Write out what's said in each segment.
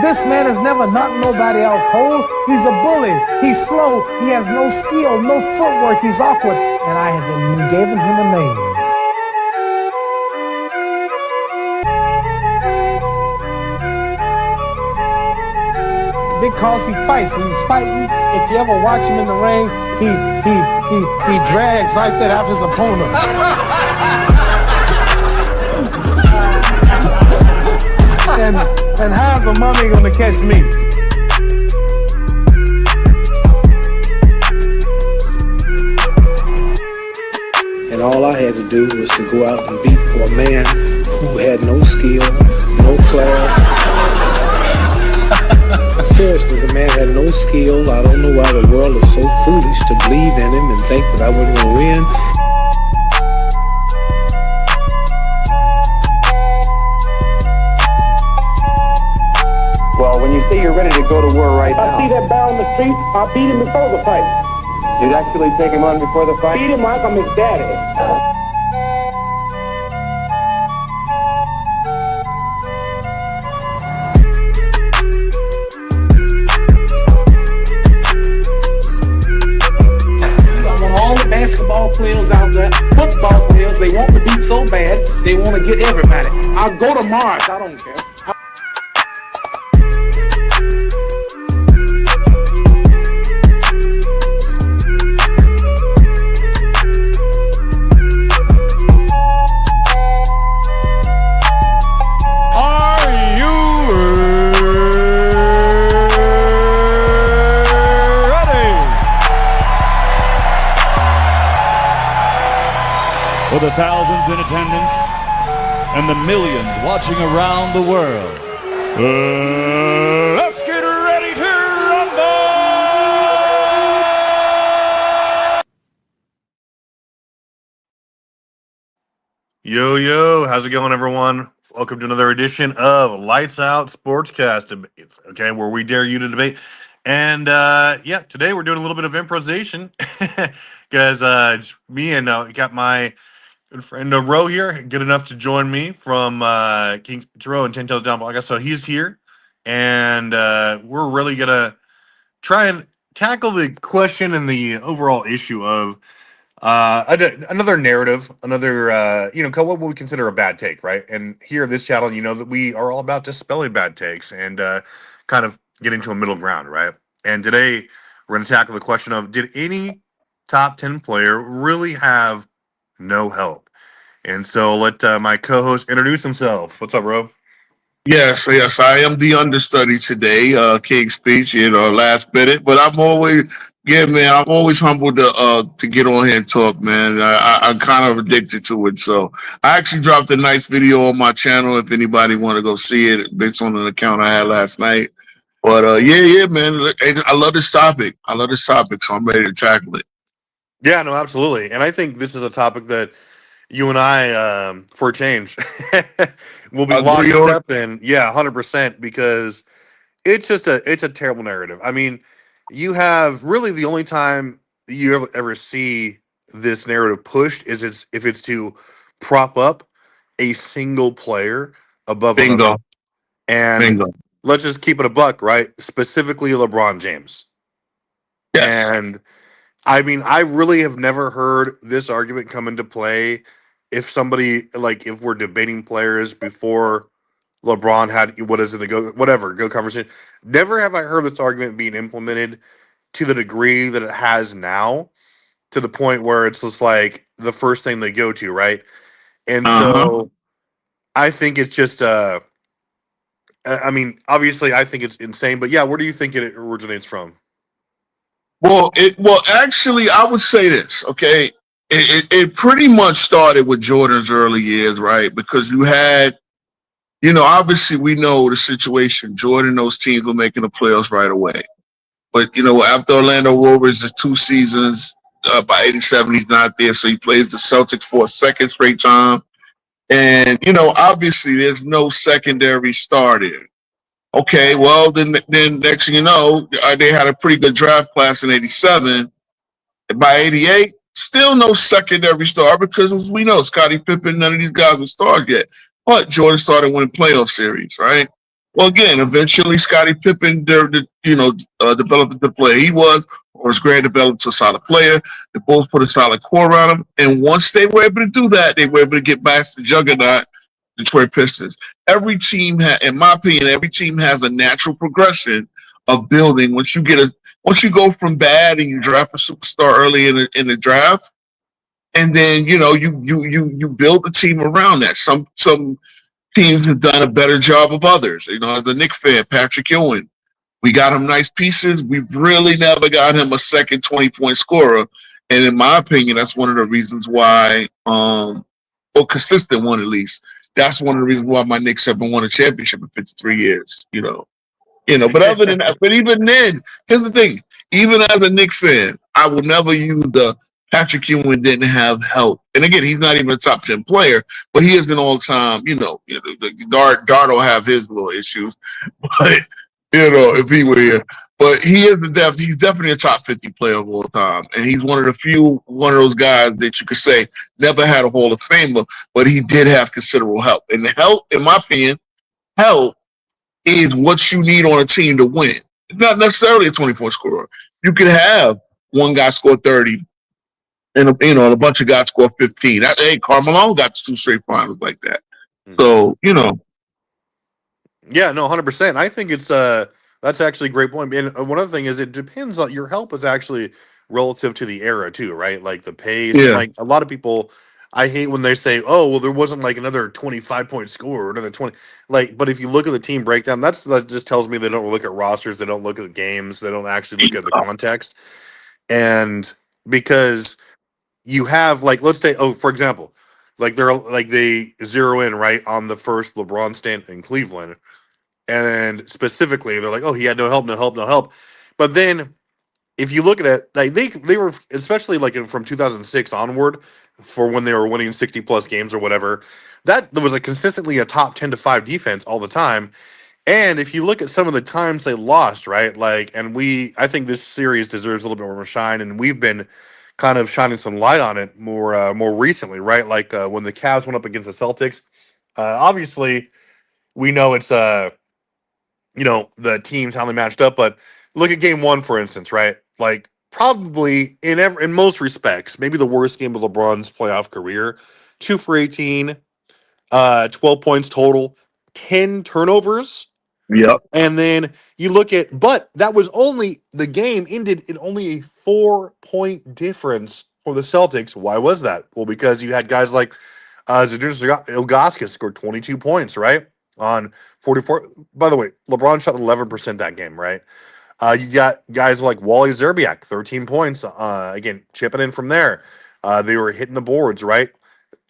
This man has never knocked nobody out cold. He's a bully. He's slow. He has no skill, no footwork. He's awkward. And I have been giving him a name. Because he fights. When he's fighting, if you ever watch him in the ring, he drags like that after his opponent. and how's a mummy gonna catch me? And all I had to do was to go out and beat for a man who had no skill, no class. Seriously, the man had no skill. I don't know why the world is so foolish to believe in him and think that I wasn't going to win. Well, when you say you're ready to go to war right now... I see that barrel in the street, I'll beat him before the fight. You'd actually take him on before the fight? Beat him like I'm his daddy. Basketball players out there, football players, they want to beat so bad, they want to get everybody. I'll go to Mars, I don't care. For the thousands in attendance and the millions watching around the world, let's get ready to rumble! Yo, how's it going, everyone? Welcome to another edition of Lights Out Sportscast Debates, okay, where we dare you to debate. And, today we're doing a little bit of improvisation because me and got my good friend Ro here, good enough to join me from King's Row and 10 Toes Down Podcast. So he's here, and we're really going to try and tackle the question and the overall issue of another narrative, another, what we consider a bad take, right? And here at this channel, you know that we are all about dispelling bad takes and kind of getting to a middle ground, right? And today we're going to tackle the question of, did any top 10 player really have no help? And so let my co-host introduce himself. What's up, bro? Yes, I am the understudy today, King Speech, last minute. But I'm always humbled to get on here and talk, man. I'm kind of addicted to it. So I actually dropped a nice video on my channel if anybody want to go see it. It's on an account I had last night. But man, I love this topic. So I'm ready to tackle it. Yeah, no, absolutely. And I think this is a topic that you and I, for a change, will be locked up in. Yeah, 100%, because it's a terrible narrative. I mean, you have really the only time you ever see this narrative pushed is if it's to prop up a single player above another. And Bingo. Let's just keep it a buck, right? Specifically LeBron James. Yes. And I mean, I really have never heard this argument come into play if we're debating players before LeBron had go conversation. Never have I heard this argument being implemented to the degree that it has now, to the point where it's just like the first thing they go to, right? And so I think it's just I mean, obviously I think it's insane, but yeah, where do you think it originates from? Well, actually, I would say this, okay? It pretty much started with Jordan's early years, right? Because you had, obviously we know the situation. Jordan, those teams were making the playoffs right away. But, after Orlando Rovers, the 2 seasons, by 87, he's not there. So he plays the Celtics for a second straight time. And, obviously there's no secondary star there. Okay, well, then next thing you know, they had a pretty good draft class in 87. And by 88, still no secondary star because, as we know, Scottie Pippen, none of these guys were stars yet. But Jordan started winning playoff series, right? Well, again, eventually Scottie Pippen, developed into the player he was, or his Grant developed to a solid player. The Bulls put a solid core around him, and once they were able to do that, they were able to get back to the juggernaut, Detroit Pistons. Every team, in my opinion, every team has a natural progression of building. Once you go from bad and you draft a superstar early in the draft, and then you build a team around that. Some teams have done a better job of others. As a Knicks fan, Patrick Ewing, we got him nice pieces. We really never got him a second 20-point scorer. And in my opinion, that's one of the reasons why, or consistent one at least. That's one of the reasons why my Knicks haven't won a championship in 53 years. But other than that, but even then, here's the thing. Even as a Knicks fan, I will never use the Patrick Ewing didn't have help. And again, he's not even a top 10 player, but he is an all-time, Dart will have his little issues. But, if he were here. But he's definitely a top 50 player of all time. And he's one of those guys that you could say never had a Hall of Famer, but he did have considerable help. And the help, in my opinion, help is what you need on a team to win. It's not necessarily a 20-point scorer. You could have one guy score 30 and a bunch of guys score 15. Karl Malone got 2 straight finals like that. So, Yeah, no, 100%. I think it's that's actually a great point. And one other thing is it depends on your help is actually relative to the era too, right? Like the pace. Yeah. Like a lot of people, I hate when they say, "Oh, well, there wasn't like another 25-point score or another 20." But if you look at the team breakdown, that just tells me they don't look at rosters, they don't look at games, they don't actually look at the context. And because you have let's say, for example, they zero in right on the first LeBron stint in Cleveland. And specifically, they're like, "Oh, he had no help, no help, no help." But then, if you look at it, they were especially from 2006 onward, for when they were winning 60+ games or whatever. That was consistently a top 10 to 5 defense all the time. And if you look at some of the times they lost, right, I think this series deserves a little bit more shine, and we've been kind of shining some light on it more recently, right? When the Cavs went up against the Celtics, obviously we know it's the teams, how they matched up. But look at game 1, for instance, right? Probably in most respects, maybe the worst game of LeBron's playoff career. 2 for 18, 12 points total, 10 turnovers. Yep. And then you look at, but that was the game ended in only a 4-point difference for the Celtics. Why was that? Well, because you had guys like Zydrunas Ilgauskas scored 22 points, right? On 44. By the way, LeBron shot 11% that game, right? You got guys like Wally Szczerbiak, 13 points. Again, chipping in from there. They were hitting the boards, right?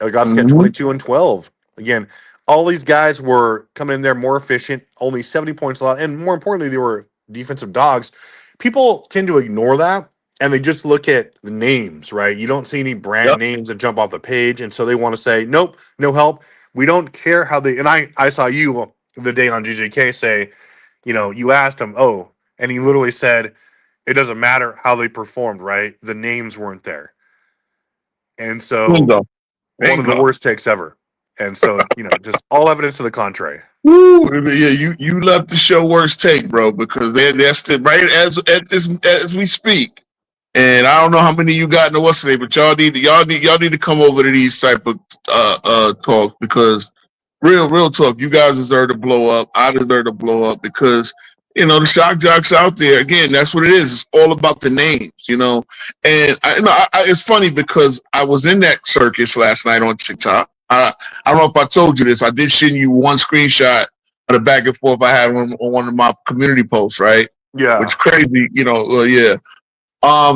Ilgauskas got 22 and 12. Again, all these guys were coming in there more efficient, only 70 points a lot. And more importantly, they were defensive dogs. People tend to ignore that, and they just look at the names, right? You don't see any brand names that jump off the page. And so they want to say, nope, no help. We don't care how they, and I saw you the day on GJK say, you asked him, and he literally said, it doesn't matter how they performed, right? The names weren't there. And so one of the worst takes ever. And so, just all evidence to the contrary. Woo, yeah, you left the show worst take, bro, because they're still right as we speak. And I don't know how many you got in the what's today, but y'all need to come over to these type of talks, because real talk, you guys deserve to blow up. I deserve to blow up because the shock jocks out there. Again, that's what it is. It's all about the names, And it's funny because I was in that circus last night on TikTok. I don't know if I told you this. I did send you one screenshot of the back and forth I had on one of my community posts, right? Yeah. Which crazy, yeah.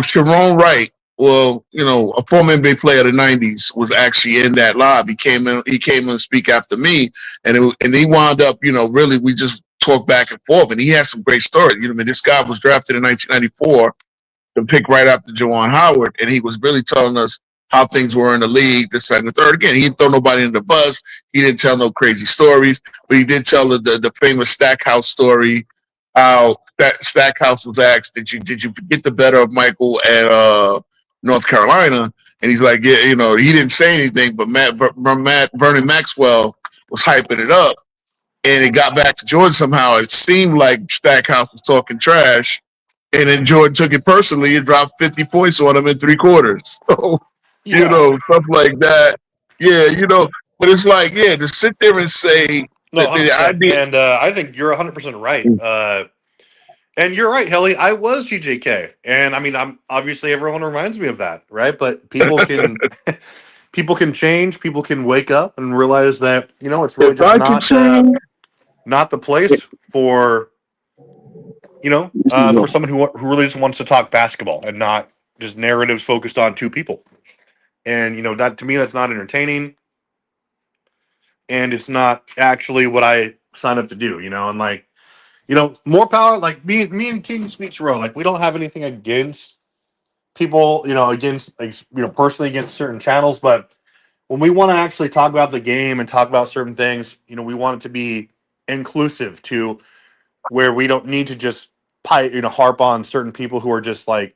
Sharon Wright, a former NBA player of the 90s, was actually in that live. He came in to speak after me, and he wound up, really, we just talked back and forth, and he had some great stories. This guy was drafted in 1994, the pick right after Juwan Howard, and he was really telling us how things were in the league, this, second, and third. Again, he didn't throw nobody in the bus. He didn't tell no crazy stories, but he did tell the famous Stackhouse story, how Stackhouse was asked, did you get the better of Michael at North Carolina? And he's like, yeah, he didn't say anything, but Vernon Maxwell was hyping it up. and it got back to Jordan somehow. It seemed like Stackhouse was talking trash, and then Jordan took it personally and dropped 50 points on him in 3 quarters. So, Yeah. Stuff like that. Yeah, but it's like, to sit there and say No, that the 100%. idea. And I think you're 100% right. And you're right, Helly. I was GJK, and I mean, I'm obviously everyone reminds me of that, right? But people can people can change. People can wake up and realize that it's really If I could just change, not the place for for someone who really just wants to talk basketball and not just narratives focused on 2 people. And that, to me, that's not entertaining, and it's not actually what I signed up to do. And like, more power. Like me and King Speaks Row. Like, we don't have anything against people, against personally against certain channels, but when we want to actually talk about the game and talk about certain things, we want it to be inclusive to where we don't need to just harp on certain people who are just like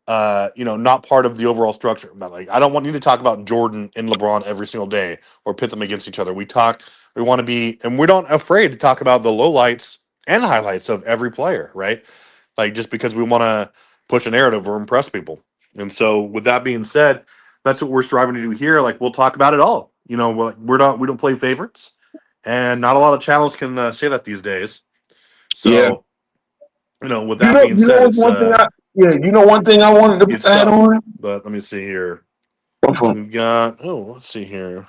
not part of the overall structure. But like, I don't want you to talk about Jordan and LeBron every single day or pit them against each other. We want to be, and we're not afraid to talk about the lowlights and highlights of every player, right? Like, just because we want to push a narrative or impress people. And so, with that being said, that's what we're striving to do here. Like, we'll talk about it all. We don't play favorites, and not a lot of channels can say that these days. So, with that being said, one thing I wanted to add on. But let me see here. What's wrong? We've got. Let's see here.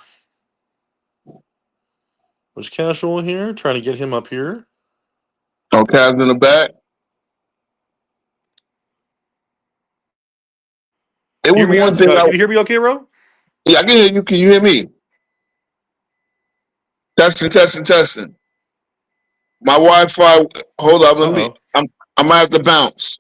Was Casual here? Trying to get him up here. Oh, Cavs in the back. It was one thing. Can you hear me okay, Ro? Yeah, I can hear you. Can you hear me? Testing. My Wi-Fi. Hold on. Let me. I'm gonna have to bounce.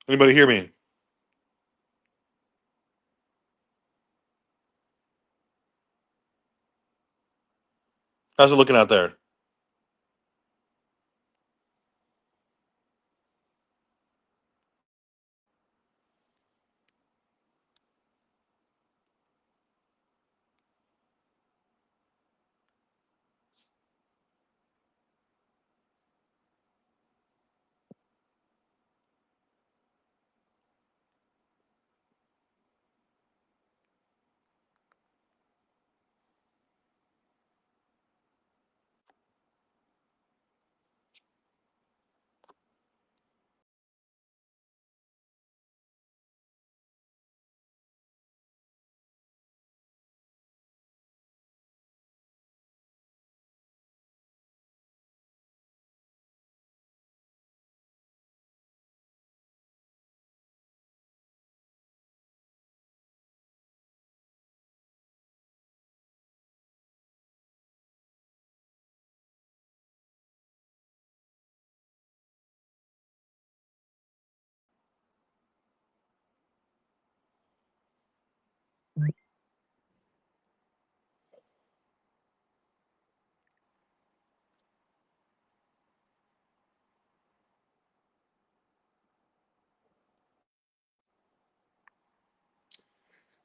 Anybody hear me? How's it looking out there?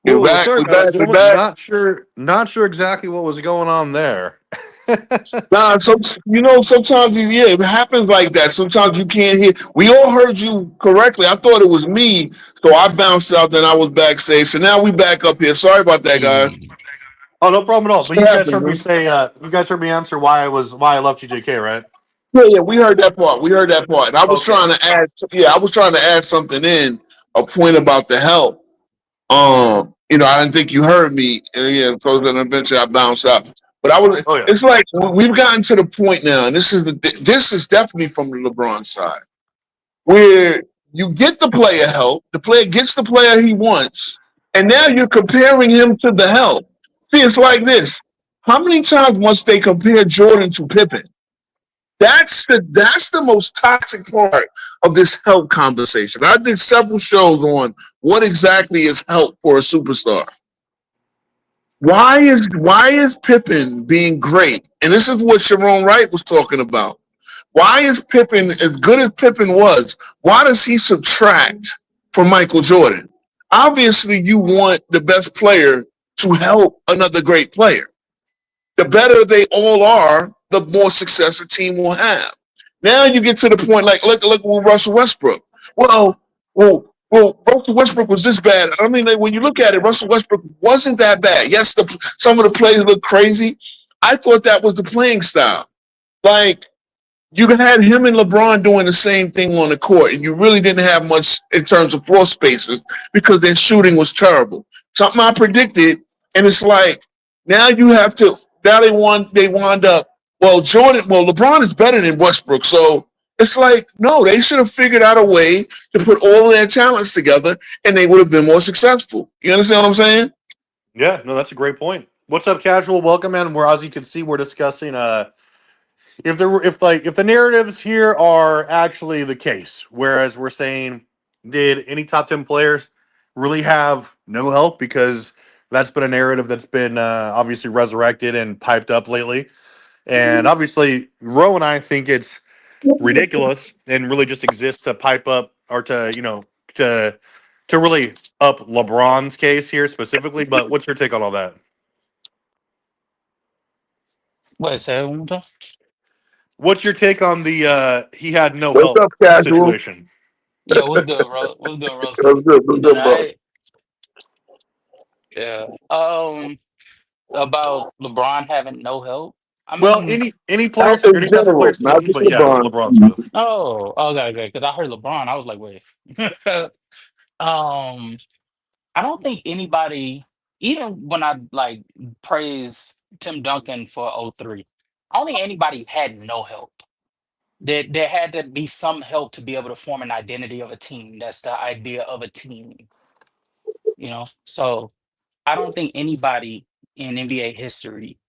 We're back. Not sure exactly what was going on there. Sometimes it happens like that. Sometimes you can't hear. We all heard you correctly. I thought it was me, so I bounced out. Then I was backstage. So now we back up here. Sorry about that, guys. Oh, no problem at all. But you guys heard me say. You guys heard me answer why I left GJK, right? Yeah, we heard that part. And I was trying to add. Yeah, I was trying to add something in, a point about the help. I didn't think you heard me, and so then eventually I bounced out. But It's like we've gotten to the point now, and this is definitely from the LeBron side, where you get the player help, the player gets the player he wants, and now you're comparing him to the help. See, it's like this: how many times must they compare Jordan to Pippen? That's the most toxic part of this help conversation. I did several shows on what exactly is help for a superstar. Why is Pippen being great? And this is what Sharon Wright was talking about. Why is Pippen, as good as Pippen was, why does he subtract from Michael Jordan? Obviously, you want the best player to help another great player. The better they all are, the more success a team will have. Now you get to the point like look with Russell Westbrook. Well, Russell Westbrook was this bad. I mean, like, when you look at it, Russell Westbrook wasn't that bad. Yes, some of the plays look crazy. I thought that was the playing style. Like, you had him and LeBron doing the same thing on the court, and you really didn't have much in terms of floor spaces because their shooting was terrible. Something I predicted, and it's like now you have to. Now they wound up. Well, LeBron is better than Westbrook, so it's like no, they should have figured out a way to put all of their talents together, and they would have been more successful. You understand what I'm saying? Yeah, no, that's a great point. What's up, casual? Welcome, man. Where, as you can see, we're discussing if the narratives here are actually the case, whereas we're saying, did any top 10 players really have no help? Because that's been a narrative that's been obviously resurrected and piped up lately. And obviously, Ro and I think it's ridiculous and really just exists to pipe up or to really up LeBron's case here specifically. But what's your take on all that? Wait, say it one more time. What's your take on the he had no What's help up, casual? situation? Yeah, what's good, bro? What's good, Roski? What's good? You What's doing good, bro? alright? Yeah. About LeBron having no help. I Well, mean, any players, In any type of general, players not speaking, just but yeah, LeBron. LeBron. okay. Because I heard LeBron, I was like, wait. um, I don't think anybody, even when I like praise Tim Duncan for 03, I don't think anybody had no help. There had to be some help to be able to form an identity of a team. That's the idea of a team, So I don't think anybody in NBA history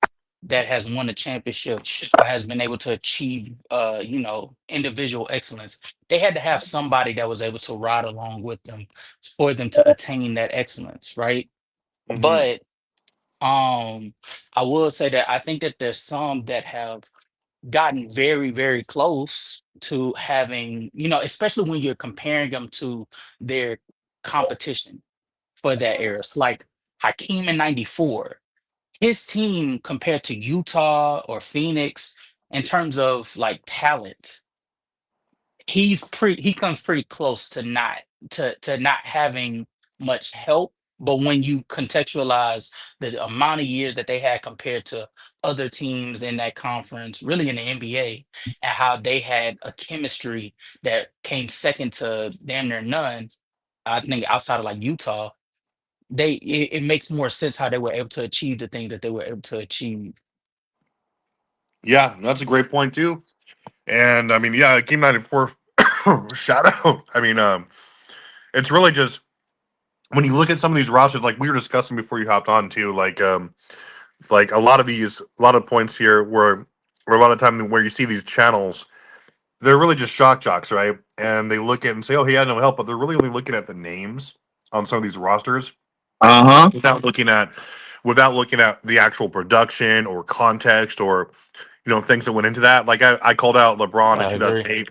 that has won a championship or has been able to achieve, individual excellence, they had to have somebody that was able to ride along with them for them to attain that excellence, right? Mm-hmm. But I will say that I think that there's some that have gotten very, very close to having, especially when you're comparing them to their competition for that era. It's like Hakeem in 94. His team compared to Utah or Phoenix in terms of like talent, he comes pretty close to not having much help. But when you contextualize the amount of years that they had compared to other teams in that conference, really in the NBA, and how they had a chemistry that came second to damn near none, I think outside of like Utah, it makes more sense how they were able to achieve the things that they were able to achieve. Yeah, that's a great point too. And I mean, yeah, Game 94 shout out. I mean, it's really just when you look at some of these rosters, like we were discussing before you hopped on too, like a lot of points here where a lot of time where you see these channels, they're really just shock jocks, right? And they look at and say, "Oh, he had no help," but they're really only looking at the names on some of these rosters, without looking at the actual production or context or things that went into that. Like I called out LeBron in I agree. 2008,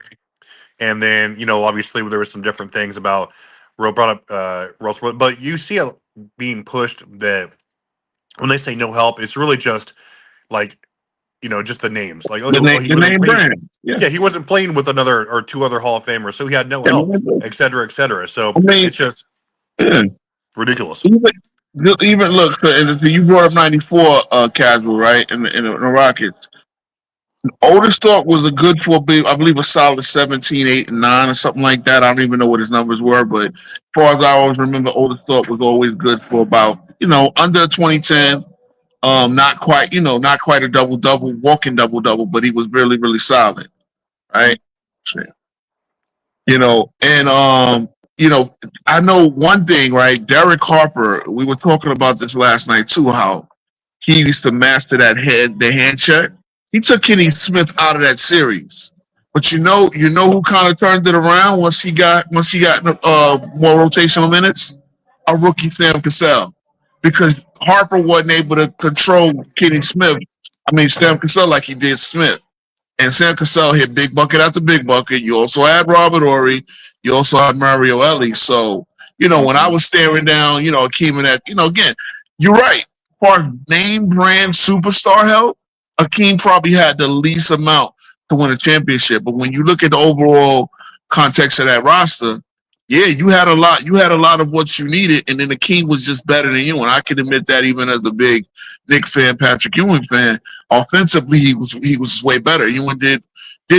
and then obviously there was some different things about brought up Russell, but you see it being pushed that when they say no help, it's really just like just the names, like The name brand. Yeah, he wasn't playing with another or two other Hall of Famers, so he had no help, et cetera, et cetera. So it's just ridiculous. Even look, so you brought up 94 casual, right? In the Rockets. Otis Thorpe was a good for, I believe, a solid 17, 8, and 9 or something like that. I don't even know what his numbers were, but as far as I always remember, Otis Thorpe was always good for about, under 2010. Not quite a double-double, walking double-double, but he was really, really solid, right? I know one thing, right? Derek Harper, we were talking about this last night too, how he used to master the hand check. He took Kenny Smith out of that series. But you know who kind of turned it around once he got more rotational minutes? A rookie, Sam Cassell. Because Harper wasn't able to control Sam Cassell like he did Smith. And Sam Cassell hit big bucket after big bucket. You also had Robert Horry. You also had Mario Elie. So, when I was staring down, Akeem and that, again, you're right. For name brand superstar help, Akeem probably had the least amount to win a championship. But when you look at the overall context of that roster, yeah, you had a lot. You had a lot of what you needed, and then Akeem was just better than you. And I can admit that even as the big Knick fan, Patrick Ewing fan, offensively he was way better. Ewing did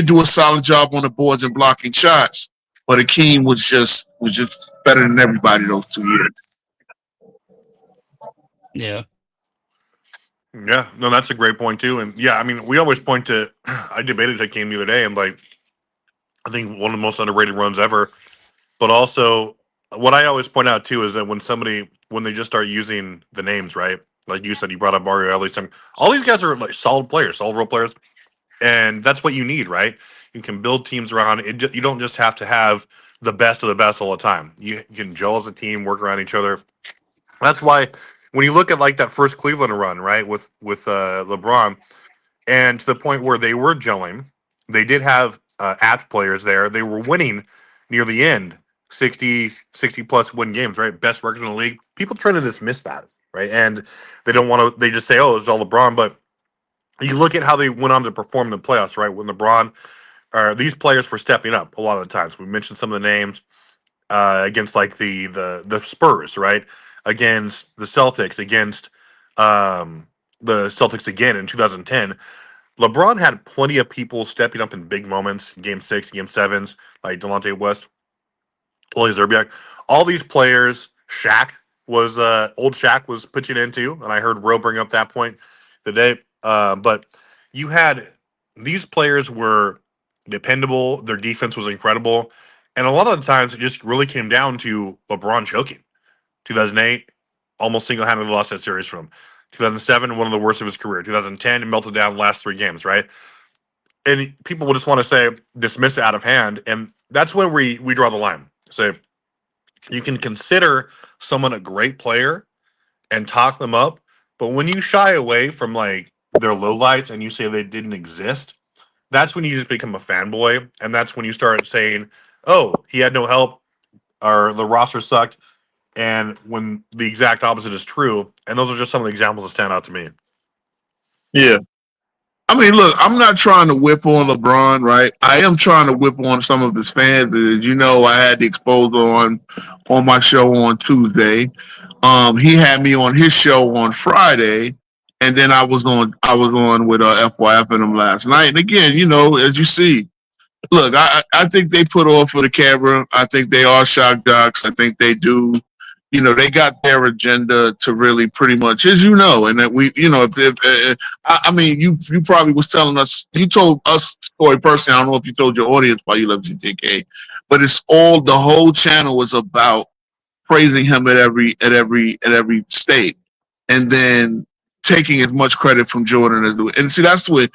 do a solid job on the boards and blocking shots, but Akeem was just better than everybody those 2 years. Yeah. Yeah, no, that's a great point too. And yeah, I mean, we always point to. I debated Hakeem the other day, and like, I think one of the most underrated runs ever. But also, what I always point out too is that when they just start using the names, right? Like you said, you brought up Mario Elie. All these guys are like solid players, solid role players, and that's what you need, right? You can build teams around it. You don't just have to have the best of the best all the time. You can gel as a team, work around each other. That's why when you look at like that first Cleveland run, right, with LeBron, and to the point where they were gelling, they did have apt players there. They were winning near the end. 60 plus win games, right? Best record in the league. People try to dismiss that, right? And they don't want to, they just say, oh, it's all LeBron. But you look at how they went on to perform in the playoffs, right? When LeBron, these players were stepping up a lot of the times. We mentioned some of the names against like the Spurs, right? Against the Celtics, against the Celtics again in 2010. LeBron had plenty of people stepping up in big moments, game 6, game 7s, like Delonte West, Wally Zerbiak, all these players. Old Shaq was pitching into, and I heard Ro bring up that point today. But you had these players were dependable. Their defense was incredible, and a lot of the times it just really came down to LeBron choking. 2008, almost single-handedly lost that series from him. 2007, one of the worst of his career. 2010, it melted down the last 3 games, right? And people will just want to say dismiss it out of hand, and that's when we draw the line. So you can consider someone a great player and talk them up, but when you shy away from like their lowlights and you say they didn't exist, that's when you just become a fanboy, and that's when you start saying, "Oh, he had no help," or "the roster sucked," and when the exact opposite is true. And those are just some of the examples that stand out to me. Yeah. I mean, look, I'm not trying to whip on LeBron, right? I am trying to whip on some of his fans. As you know, I had the exposure on my show on Tuesday. He had me on his show on Friday, and then I was on with FYF and him last night. And again, as you see, look, I think they put on for the camera. I think they are shock jocks. I think they do. They got their agenda to really pretty much, as you know, and that we, you probably was telling us, you told us story personally. I don't know if you told your audience why you love GTK, but it's all, the whole channel is about praising him at every state, and then taking as much credit from Jordan as, and see, that's where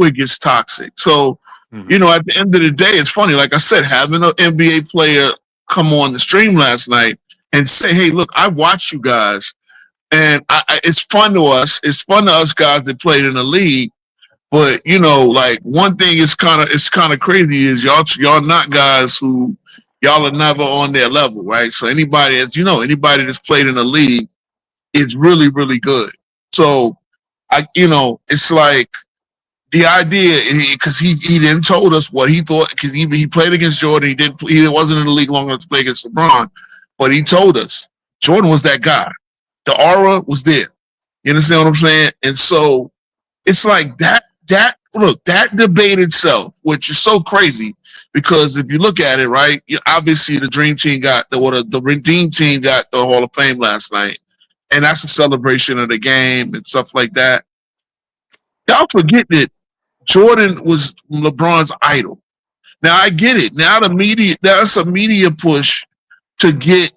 it gets toxic. So, at the end of the day, it's funny. Like I said, having an NBA player come on the stream last night and say, "Hey, look, I watch you guys, and it's fun to us. It's fun to us guys that played in the league. But like one thing is kind of crazy is y'all not guys who y'all are never on their level, right? So anybody that's played in the league is really, really good. So it's like the idea, because he didn't told us what he thought, because he played against Jordan. He wasn't in the league long enough to play against LeBron. But he told us Jordan was that guy. The aura was there. You understand what I'm saying? And so it's like that debate itself, which is so crazy, because if you look at it, right, obviously the Dream Team got the Redeem Team got the Hall of Fame last night, and that's a celebration of the game and stuff like that. Y'all forget that Jordan was LeBron's idol. Now I get it. Now that's a media push to get,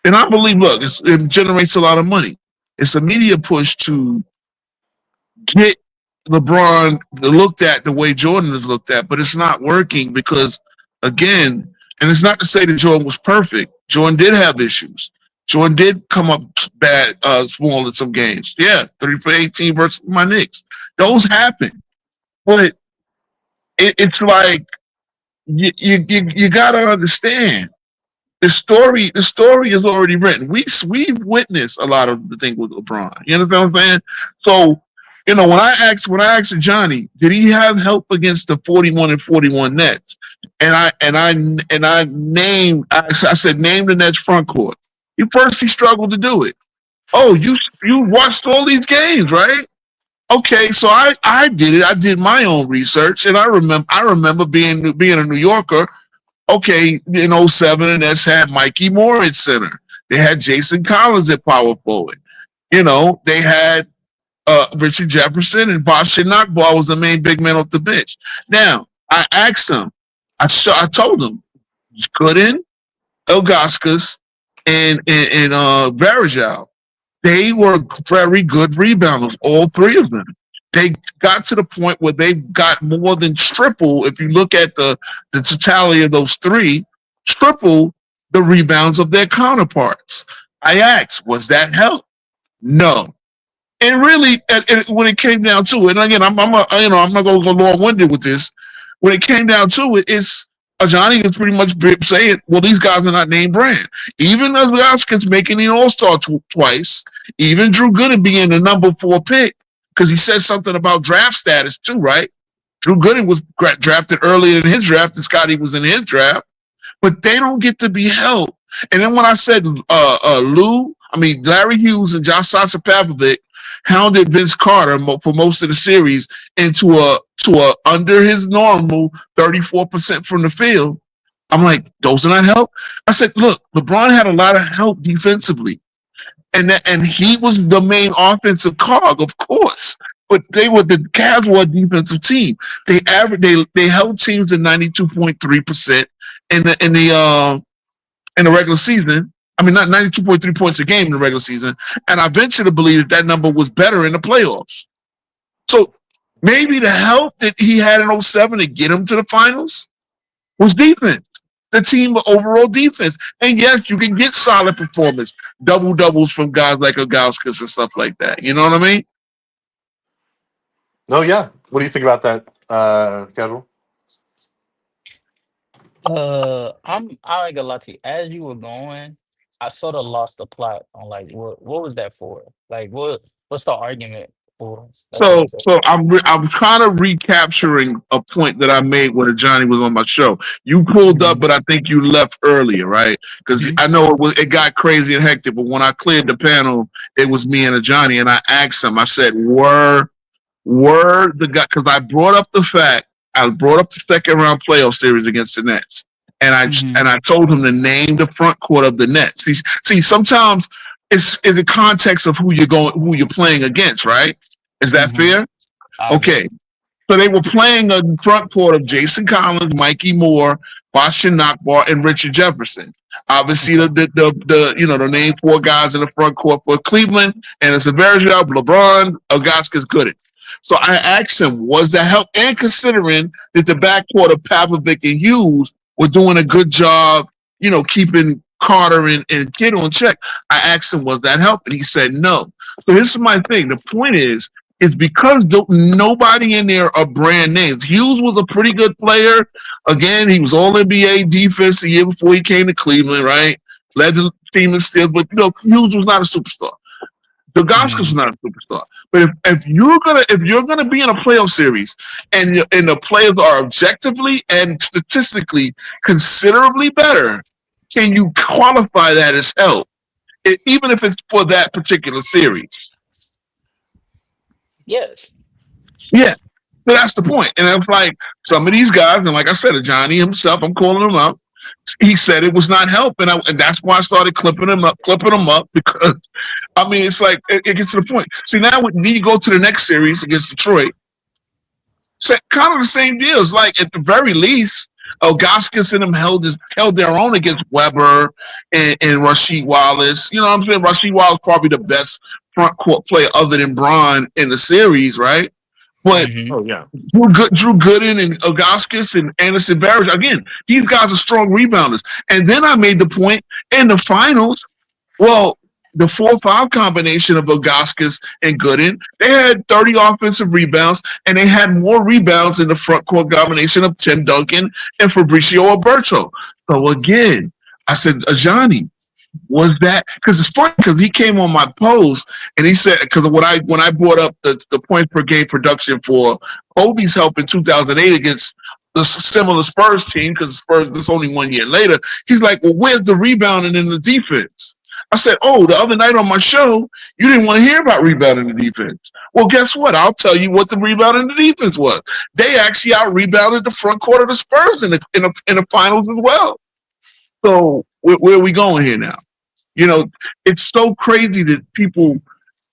and I believe, look, it generates a lot of money. It's a media push to get LeBron looked at the way Jordan is looked at, but it's not working because, again, and it's not to say that Jordan was perfect. Jordan did have issues. Jordan did come up bad, small in some games. Yeah, 30 for 18 versus my Knicks. Those happen. But it's like you gotta understand the story. The story is already written. We've witnessed a lot of the things with LeBron. You understand what I'm saying? So, when I asked Johnny, did he have help against the 41-41 Nets? And I named. I said, name the Nets front court. He struggled to do it. Oh, you watched all these games, right? Okay, so I did it. I did my own research, and I remember being a New Yorker. Okay, in 07, and that's had Mikey Moore at center. They had Jason Collins at power forward. They had Richard Jefferson, and Boston Nakbar was the main big man off the bench. Now, I asked him. I told him, Gooden, Ilgauskas, and Varejao. They were very good rebounders, all three of them. They got to the point where they got more than triple, if you look at the totality of those three, triple the rebounds of their counterparts. I asked, was that help? No. And really, when it came down to it, and again, I'm not going to go long-winded with this. When it came down to it, it's Johnny is pretty much saying, well, these guys are not name brand. Even Ilgauskas making the All-Star twice, even Drew Gooden being the number 4 pick, because he said something about draft status too, right? Drew Gooden was drafted earlier in his draft, and Scotty was in his draft, but they don't get to be held. And then when I said Larry Hughes and Josh Sasapapovic hounded Vince Carter for most of the series into a under his normal 34% from the field, I'm like, those are not help. I said, look, LeBron had a lot of help defensively, and he was the main offensive cog, of course. But the Cavs were a defensive team. They held teams at 92.3% in the regular season. I mean, not 92.3 points a game in the regular season. And I venture to believe that number was better in the playoffs. So maybe the help that he had in 07 to get him to the finals was defense. The team overall defense. And yes, you can get solid performance, double-doubles from guys like Ilgauskas and stuff like that. You know what I mean? No, yeah. What do you think about that, Casual? I ain't gonna lie to you. As you were going, I sort of lost the plot on like what was that for? Like what's the argument for? So I'm kind of recapturing a point that I made when Johnny was on my show. You pulled up, but I think you left earlier, right? Because I know it got crazy and hectic. But when I cleared the panel, it was me and Johnny, and I asked him. I said, "Were the guy?" Because I brought up the second round playoff series against the Nets, and I told him to name the front court of the Nets. See, sometimes it's in the context of who you're playing against, right? Is that fair? Okay. So they were playing a front court of Jason Collins, Mikey Moore, Boston Nakbar, and Richard Jefferson. Obviously, the name 4 guys in the front court for Cleveland, and it's a very job. LeBron, Ilgauskas, Gooden. So I asked him, was that help? And considering that the backcourt of Papovic and Hughes were doing a good job, keeping Carter and Kidd on check, I asked him, was that help? And he said no. So this is my thing. The point is because nobody in there are brand names. Hughes was a pretty good player. Again, he was All-NBA defense the year before he came to Cleveland, right? Led the team in steals, but Hughes was not a superstar. Ilgauskas was not a superstar. But if you're gonna be in a playoff series and the players are objectively and statistically considerably better, can you qualify that as help, even if it's for that particular series? Yes. Yeah. So that's the point. And it's like some of these guys, and like I said, Johnny himself, I'm calling him up. He said it was not help, and that's why I started clipping him up because it's like it gets to the point. See, now when you go to the next series against Detroit, kind of the same deal. It's like at the very least, Ilgauskas and them held their own against Weber and Rasheed Wallace. You know what I'm saying? Rasheed Wallace probably the best front court player other than Bron in the series, right? But Oh yeah. Drew Gooden and Ilgauskas and Anderson Barrett, again, these guys are strong rebounders. And then I made the point in the finals, well, the 4-5 combination of Ilgauskas and Gooden, they had 30 offensive rebounds, and they had more rebounds in the front court combination of Tim Duncan and Fabricio Alberto. So again, I said, Ajani, was that because it's funny because he came on my post and he said because when I brought up the points per game production for Kobe's help in 2008 against the similar Spurs team because Spurs this only 1 year later, he's like, well, where's the rebounding in the defense? I said, oh, the other night on my show, you didn't want to hear about rebounding the defense. Well, guess what? I'll tell you what the rebounding the defense was. They actually out rebounded the front court of the Spurs in the finals as well. So where are we going here now? You know, it's so crazy that people,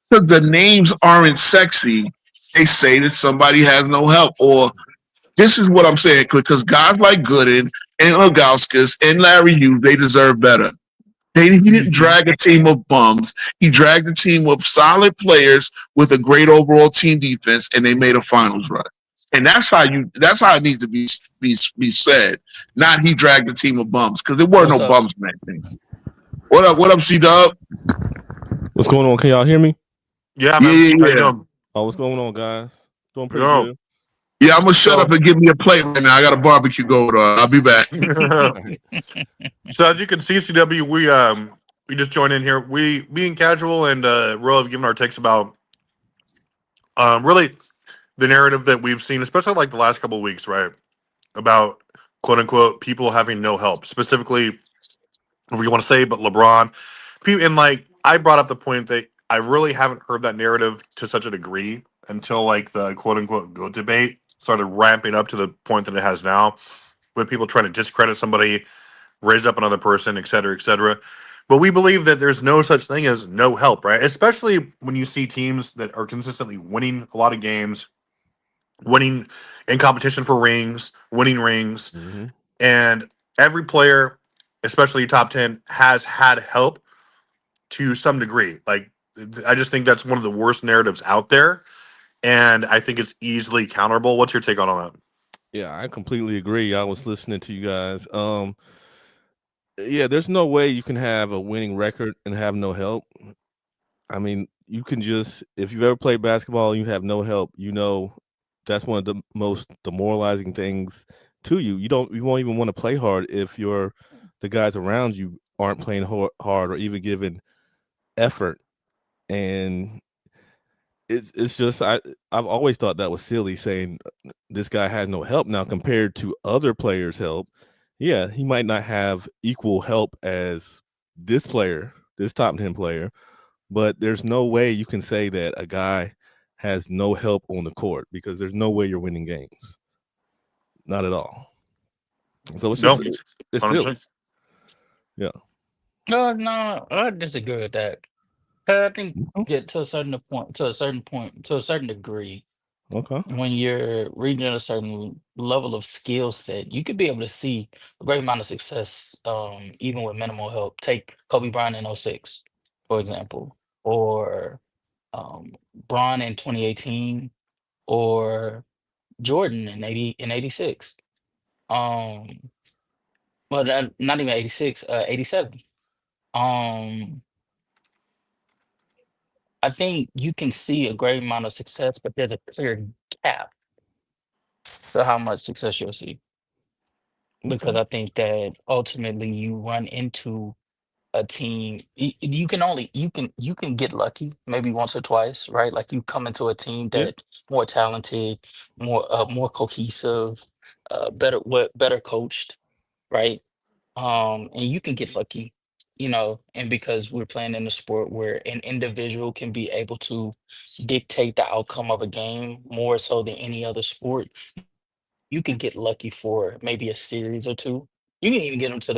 because the names aren't sexy, they say that somebody has no help. Or this is what I'm saying, because guys like Gooden and Ilgauskas and Larry Hughes, they deserve better. He didn't drag a team of bums. He dragged a team of solid players with a great overall team defense, and they made a finals run. And that's how it needs to be said. Not he dragged a team of bums, because there were no bums in that thing. What up, C-Dub? What's going on? Can y'all hear me? Yeah, man. Yeah. Oh, what's going on, guys? Doing pretty good. Yeah, I'm gonna shut up and give me a plate right now. I got a barbecue going on. I'll be back. So as you can see, CW, we just joined in here. We being casual and Ro have given our takes about really the narrative that we've seen, especially like the last couple of weeks, right? About quote unquote people having no help, specifically. If you want to say, but LeBron, and like I brought up the point that I really haven't heard that narrative to such a degree until like the quote unquote GOAT debate started ramping up to the point that it has now, with people trying to discredit somebody, raise up another person, et cetera, et cetera. But we believe that there's no such thing as no help, right? Especially when you see teams that are consistently winning a lot of games, winning in competition for rings, winning rings, and every player, especially top 10, has had help to some degree. Like, I just think that's one of the worst narratives out there, and I think it's easily counterable. What's your take on all that? Yeah, I completely agree. I was listening to you guys. Yeah, there's no way you can have a winning record and have no help. I mean, you can just, if you've ever played basketball and you have no help, you know that's one of the most demoralizing things to you. You won't even want to play hard if the guys around you aren't playing hard or even giving effort. And it's just I've always thought that was silly, saying this guy has no help. Now compared to other players' help, yeah, he might not have equal help as this player, this top 10 player, but there's no way you can say that a guy has no help on the court, because there's no way you're winning games. Not at all. So it's just it's silly. Yeah. No, I disagree with that. I think to a certain degree, Okay. when you're reaching a certain level of skill set, you could be able to see a great amount of success, even with minimal help. Take Kobe Bryant in 06, for example, or Bron in 2018, or Jordan in 86. Well, not even 86, 87. I think you can see a great amount of success, but there's a clear gap to how much success you'll see. Because I think that ultimately you run into a team. You can get lucky maybe once or twice, right? Like you come into a team Yeah. that's more talented, more cohesive, better coached, right? And you can get lucky, and because we're playing in a sport where an individual can be able to dictate the outcome of a game more so than any other sport, you can get lucky for maybe a series or two. You can even get into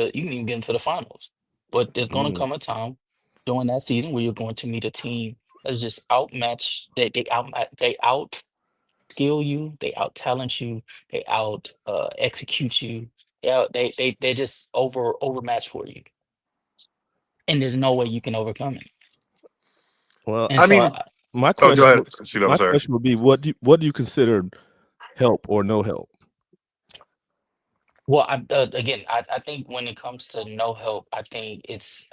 the finals. But there's gonna come a time during that season where you're going to meet a team that's just outmatched. They out skill you, they out talent you, they out execute you. They're just overmatched for you. And there's no way you can overcome it. Well, And I so mean, my go question, ahead. I'm sorry. question would be, what do you consider help or no help? well, again, I think when it comes to no help, I think it's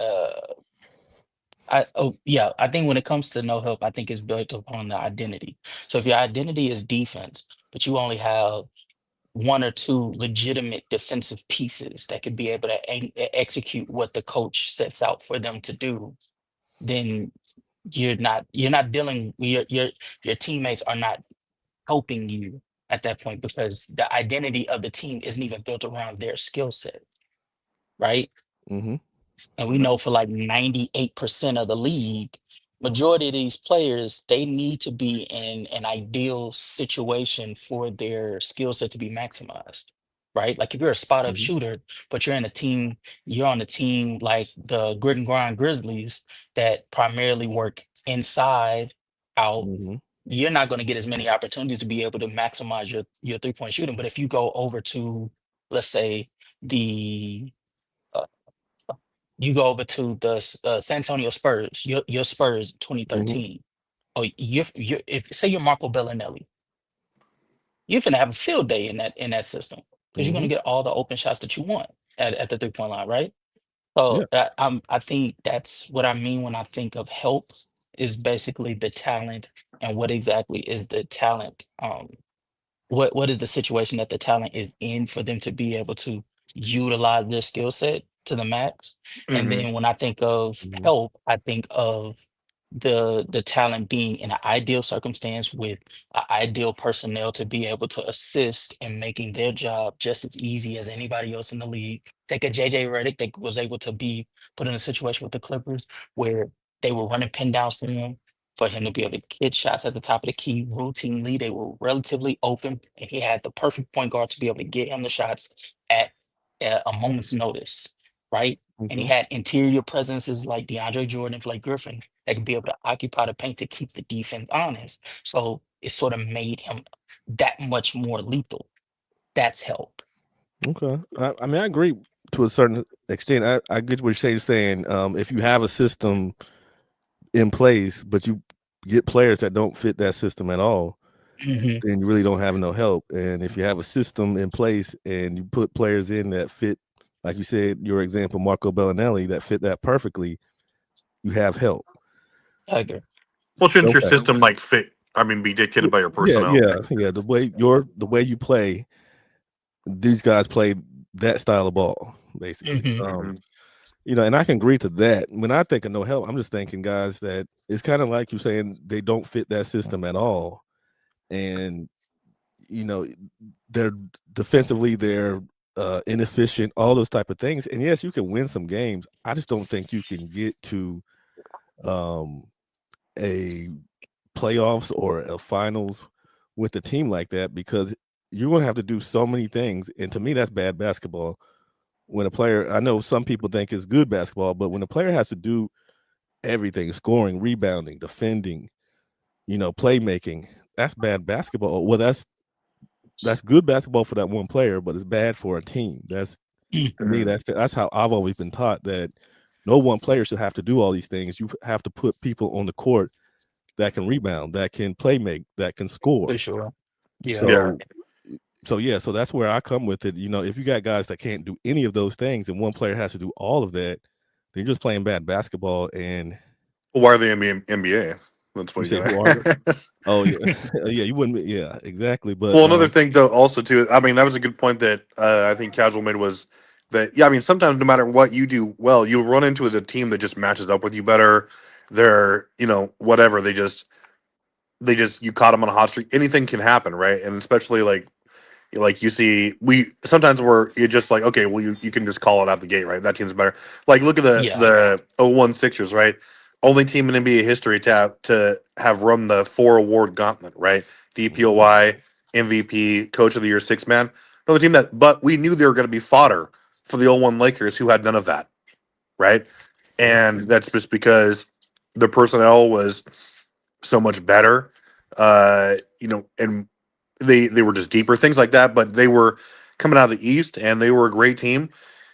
I think when it comes to no help, I think it's built upon the identity. So if your identity is defense, but you only have one or two legitimate defensive pieces that could be able to execute what the coach sets out for them to do, then you're not dealing your teammates are not helping you at that point because the identity of the team isn't even built around their skill set, right? Hmm. And we know for like 98% of the league, majority of these players, they need to be in an ideal situation for their skill set to be maximized. Right? Like if you're a spot up Hmm. shooter, but you're on a team like the Grit and Grind Grizzlies that primarily work inside out, Hmm. you're not going to get as many opportunities to be able to maximize your 3-point shooting. But if you go over to, let's say, the uh, you go over to the San Antonio Spurs, your Spurs Hmm. 2013. Oh, you if say you're Marco Bellinelli, you're gonna have a field day in that system because you're Hmm. gonna get all the open shots that you want at the 3-point line, right? Yeah. So I think that's what I mean when I think of help is basically the talent and what exactly is the talent what is the situation that the talent is in for them to be able to utilize their skill set to the max. And Hmm. then when I think of Hmm. help, I think of the talent being in an ideal circumstance with ideal personnel to be able to assist in making their job just as easy as anybody else in the league. Take a JJ Redick that was able to be put in a situation with the Clippers where they were running pin downs for him to be able to hit shots at the top of the key routinely. They were relatively open, and he had the perfect point guard to be able to get him the shots at a moment's notice, right? And he Hmm. had interior presences like DeAndre Jordan, Blake Griffin, that could be able to occupy the paint to keep the defense honest. So it sort of made him that much more lethal. That's help. Okay. I mean, I agree to a certain extent. I get what you're saying. If you have a system in place, but you get players that don't fit that system at all, Hmm. then you really don't have no help. And if you have a system in place and you put players in that fit, like you said, your example, Marco Bellinelli, that fit that perfectly, you have help. I agree. Well, shouldn't your Okay. system like fit? I mean, be dictated by your Yeah, personnel. yeah. The way you play, these guys play that style of ball, basically. Hmm. Hmm. And I can agree to that. When I think of no help, I'm just thinking guys that it's kind of like you saying they don't fit that system at all. And you know, they're defensively, they're inefficient, all those type of things. And yes, you can win some games. I just don't think you can get to um, a playoffs or a finals with a team like that because you're going to have to do so many things. And to me, that's bad basketball. When a player, I know some people think it's good basketball, but when a player has to do everything, scoring, rebounding, defending, playmaking, that's bad basketball. Well, that's good basketball for that one player, but it's bad for a team. That's to me, that's how I've always been taught that no one player should have to do all these things. You have to put people on the court that can rebound, that can play make, that can For score. sure. Yeah. Yeah. So that's where I come with it. If you got guys that can't do any of those things and one player has to do all of that, then you're just playing bad basketball. And Well, why are they in the NBA? That's you what say, you who are they? got. Oh yeah, yeah, you wouldn't. Yeah, exactly. But Well, another thing though, also too. I mean, that was a good point that I think Casual made was that. Yeah, I mean, sometimes no matter what you do well, you'll run into a team that just matches up with you better. They're whatever. They just you caught them on a hot streak. Anything can happen, right? And especially like you see, we sometimes we're you're just like, okay, well you can just call it out the gate, right? That team's better. Like look at Yeah. the 01 Sixers, right? Only team in NBA history to have run the 4 award gauntlet, right? DPOY, MVP, Coach of the Year, six man. Another team but we knew they were going to be fodder for the 01 Lakers, who had none of that, right? And that's just because the personnel was so much better, and they were just deeper things like that. But they were coming out of the East, and they were a great team.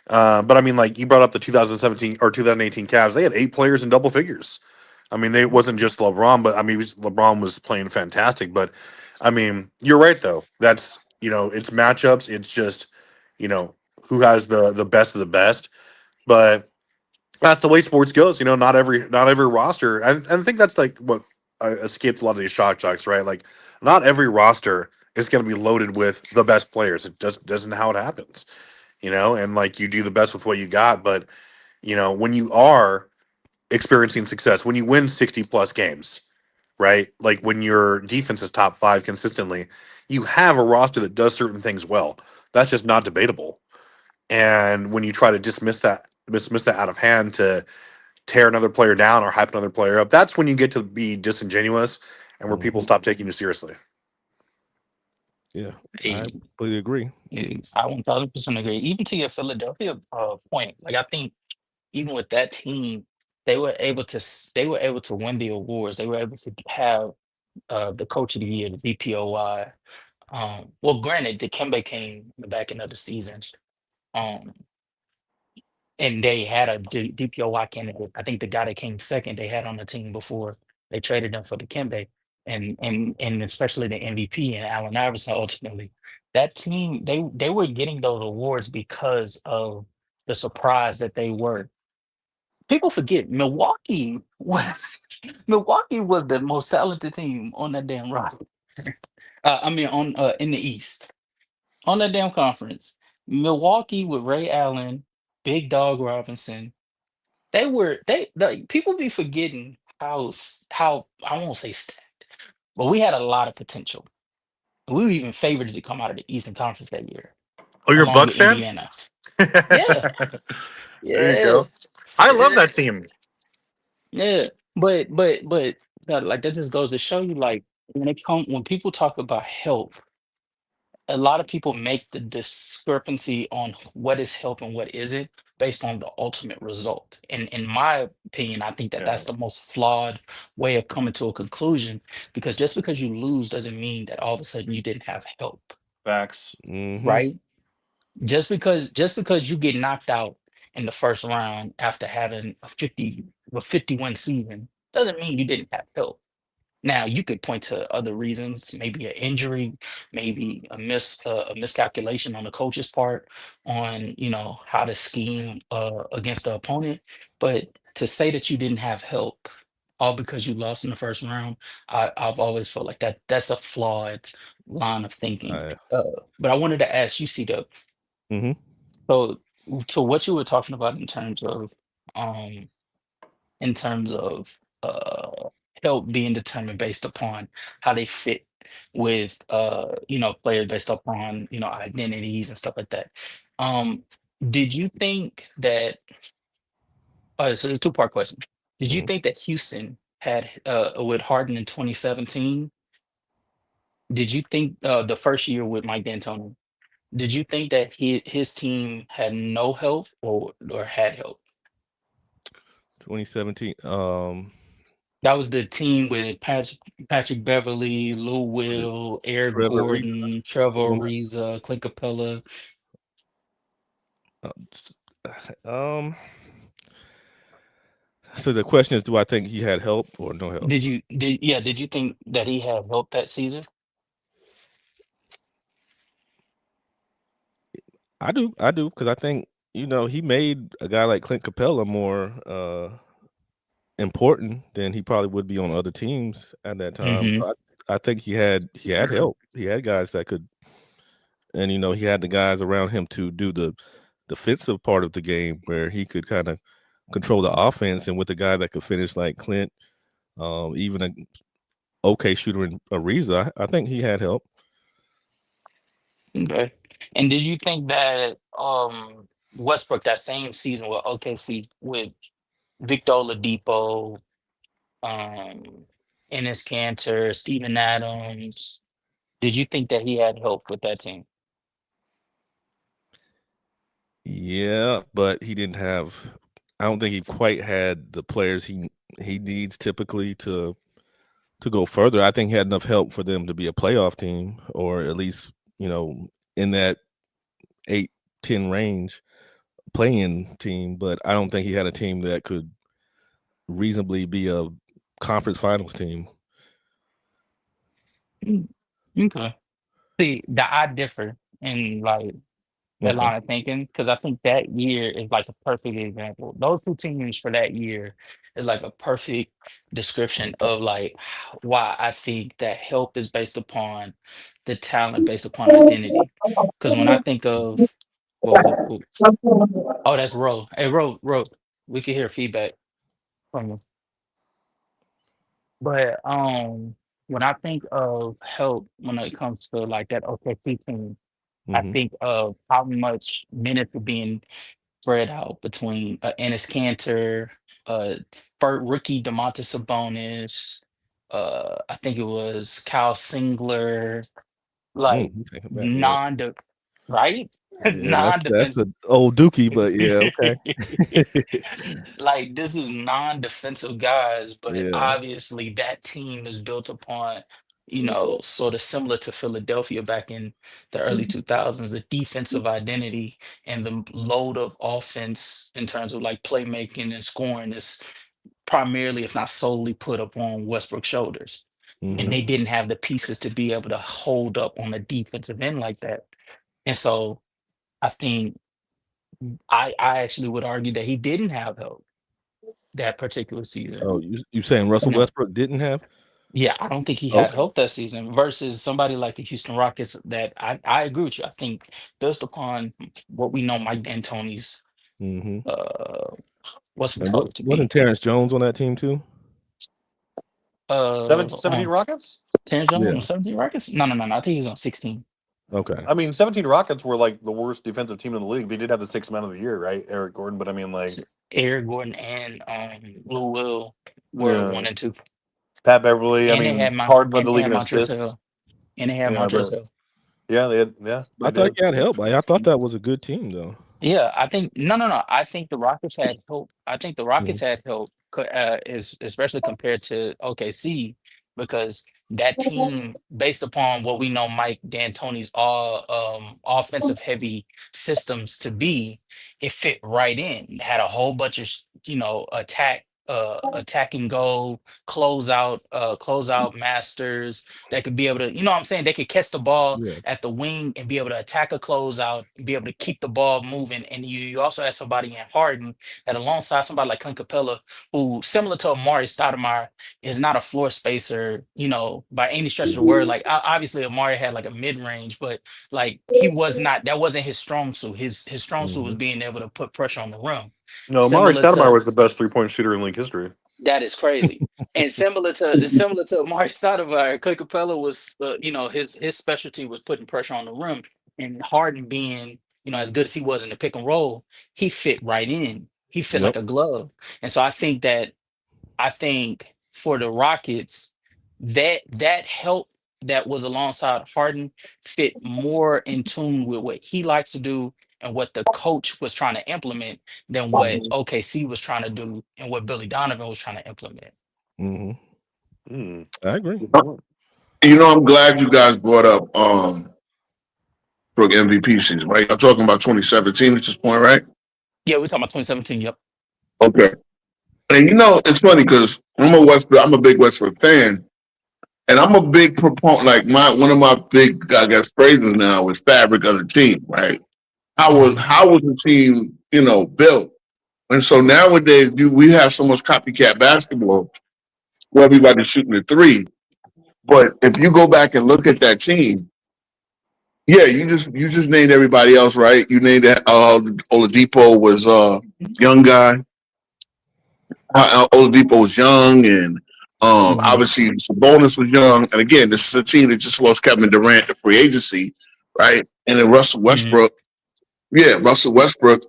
But I mean, like you brought up the 2017 or 2018 Cavs, they had 8 players in double figures. I mean, they it wasn't just LeBron, but I mean, LeBron was playing fantastic. But I mean, you're right though. That's it's matchups. It's just who has the best of the best. But That's the way sports goes. You know, not every roster, and I think that's like what escapes a lot of these shock jocks, right? Like, not every roster is going to be loaded with the best players. It just doesn't how it happens, you know. And like, you do the best with what you got, but you know, when you are experiencing success, when you win 60 plus games, right? Like when your defense is top five consistently, you have a roster that does certain things well. That's just not debatable. And when you try to dismiss that out of hand to tear another player down or hype another player up, that's when you get to be disingenuous and where people stop taking you seriously. Yeah, I Hey, completely agree. I 1000% agree. Even to your Philadelphia point, like I think even with that team, they were able to win the awards. They were able to have the coach of the year, the DPOY. Well, granted, Dikembe came in the back end of the season. Um, and they had a DPOY candidate. I think the guy that came second they had on the team before they traded him for the Kimbe, and especially the MVP and Allen Iverson. Ultimately, that team they were getting those awards because of the surprise that they were. People forget Milwaukee was the most talented team on that damn roster. I mean, on in the East on that damn conference. Milwaukee with Ray Allen, Big Dog Robinson, like people be forgetting how I won't say stacked, but we had a lot of potential. We were even favored to come out of the Eastern Conference that year, Oh, you're a along Bucks with fan? Indiana. Yeah, There you yeah, go. I love yeah, that team. yeah. But like that just goes to show you, like when people talk about health, a lot of people make the discrepancy on what is health and what isn't based on the ultimate result. And in my opinion, I think that Yeah. that's the most flawed way of coming to a conclusion because just because you lose doesn't mean that all of a sudden you didn't have help, Facts. Mm-hmm. right? Just because you get knocked out in the first round after having a 50 win season doesn't mean you didn't have help. Now you could point to other reasons, maybe an injury, maybe a miscalculation on the coach's part on how to scheme against the opponent. But to say that you didn't have help all because you lost in the first round, I've always felt like that's a flawed line of thinking. I, But I wanted to ask you, C-Dub, mm-hmm. so to what you were talking about um in terms of help being determined based upon how they fit with players based upon identities and stuff like that. Um, did you think that so there's two-part question. Did you Mm-hmm. think that Houston had with Harden in 2017? Did you think the first year with Mike D'Antoni, did you think that his team had no help or had help? 2017. That was the team with Patrick Beverly, Lou Was it Will, Eric Trevor Ariza? Gordon, Trevor Someone like- Ariza, Clint Capella. uh, s- Um. So the question is, do I think he had help or no help? Did you think that he had help that season? I do, because I think he made a guy like Clint Capella more important than he probably would be on other teams at that time. Hmm. So I think he had help. He had guys that could, and he had the guys around him to do the defensive part of the game where he could kind of control the offense, and with a guy that could finish like Clint, even a okay shooter in Ariza, I think he had help. Okay. And did you think that Westbrook that same season with OKC with Victor Oladipo, um, Enes Kanter, Steven Adams, did you think that he had help with that team? Yeah, but he didn't have. I don't think he quite had the players he needs typically to go further. I think he had enough help for them to be a playoff team, or at least in that 8-10 range playing team. But I don't think he had a team that could reasonably be a conference finals team. Mm, okay. See, I differ in like that Okay. line of thinking, because I think that year is like a perfect example. Those two teams for that year is like a perfect description of like why I think that help is based upon the talent, based upon identity. Because when I think of, well, oh, that's Ro. Hey, Ro, we can hear feedback from you. But when I think of help when it comes to like that OKC team, I Hmm. think of how much minutes are being spread out between Ennis Cantor, rookie Domantas Sabonis, I think it was Kyle Singler, like You take it back. Yeah. non right? Yeah. That's Non-defensive. the old Dookie, but yeah. Okay. Like this is non-defensive guys, but Yeah. obviously that team is built upon, sort of similar to Philadelphia back in the early 2000s, a defensive identity and the load of offense in terms of like playmaking and scoring is primarily, if not solely, put upon Westbrook's shoulders. And Hmm. they didn't have the pieces to be able to hold up on the defensive end like that. And so I think I actually would argue that he didn't have help that particular season. Oh, you saying Russell No. Westbrook didn't have? Yeah, I don't think he had Okay. help that season versus somebody like the Houston Rockets that I agree with you. I think based upon what we know Mike D'Antoni's Hmm. uh what's And power to wasn't be. Terrence Jones on that team too? 17 On Rockets? Terrence Jones on Yeah. 17 Rockets? No. I think he was on 16. Okay. I mean, 17 Rockets were like the worst defensive team in the league. They did have the sixth man of the year, right? Eric Gordon. But I mean, like, Eric Gordon and Lou Will were 1 and 2. Pat Beverly. I And they mean, had Harden led and the they league had in Montrezl assists. Harrell. And they had Yeah, Montrezl but Harrell. yeah, they had. Yeah, I they thought did. he had help. I thought that was a good team though. Yeah, I think no. I think the Rockets had help. I think the Rockets Mhm. had help, is especially compared to OKC because that team, based upon what we know Mike D'Antoni's all offensive heavy systems to be, it fit right in. It had a whole bunch of attacking goal, close out masters that could be able to, what I'm saying, they could catch the ball Yeah. at the wing and be able to attack a closeout and be able to keep the ball moving. And you also have somebody in Harden that alongside somebody like Clint Capella, who similar to Amari Stoudemire, is not a floor spacer, by any stretch of the word. Like obviously Amari had like a mid-range, but like that wasn't his strong suit. His strong suit was Mhm. being able to put pressure on the rim. No, Amari Similar Stoudemire to was the best 3-point shooter in league history. that is crazy. And similar to Amari Stoudemire, Clay Capella was, his specialty was putting pressure on the rim, and Harden being, as good as he was in the pick and roll, he fit right in. He fit Yep. like a glove. And so I think for the Rockets, that help that was alongside Harden fit more in tune with what he likes to do and what the coach was trying to implement than what OKC was trying to do and what Billy Donovan was trying to implement. Hmm. Hmm. I agree. I'm glad you guys brought up for MVP season, right? I'm talking about 2017 at this point, right? Yeah, we're talking about 2017. Yep. Okay. And it's funny because I'm a big Westbrook fan, and I'm a big proponent. Like one of my big, I guess, phrases now is fabric of the team, right? How was the team, built? And so nowadays, we have so much copycat basketball where everybody's shooting the three. But if you go back and look at that team, yeah, you just named everybody else, right? You named that Oladipo was a young guy. Oladipo was young, and obviously Sabonis was young. And again, this is a team that just lost Kevin Durant to free agency, right? And then Russell Westbrook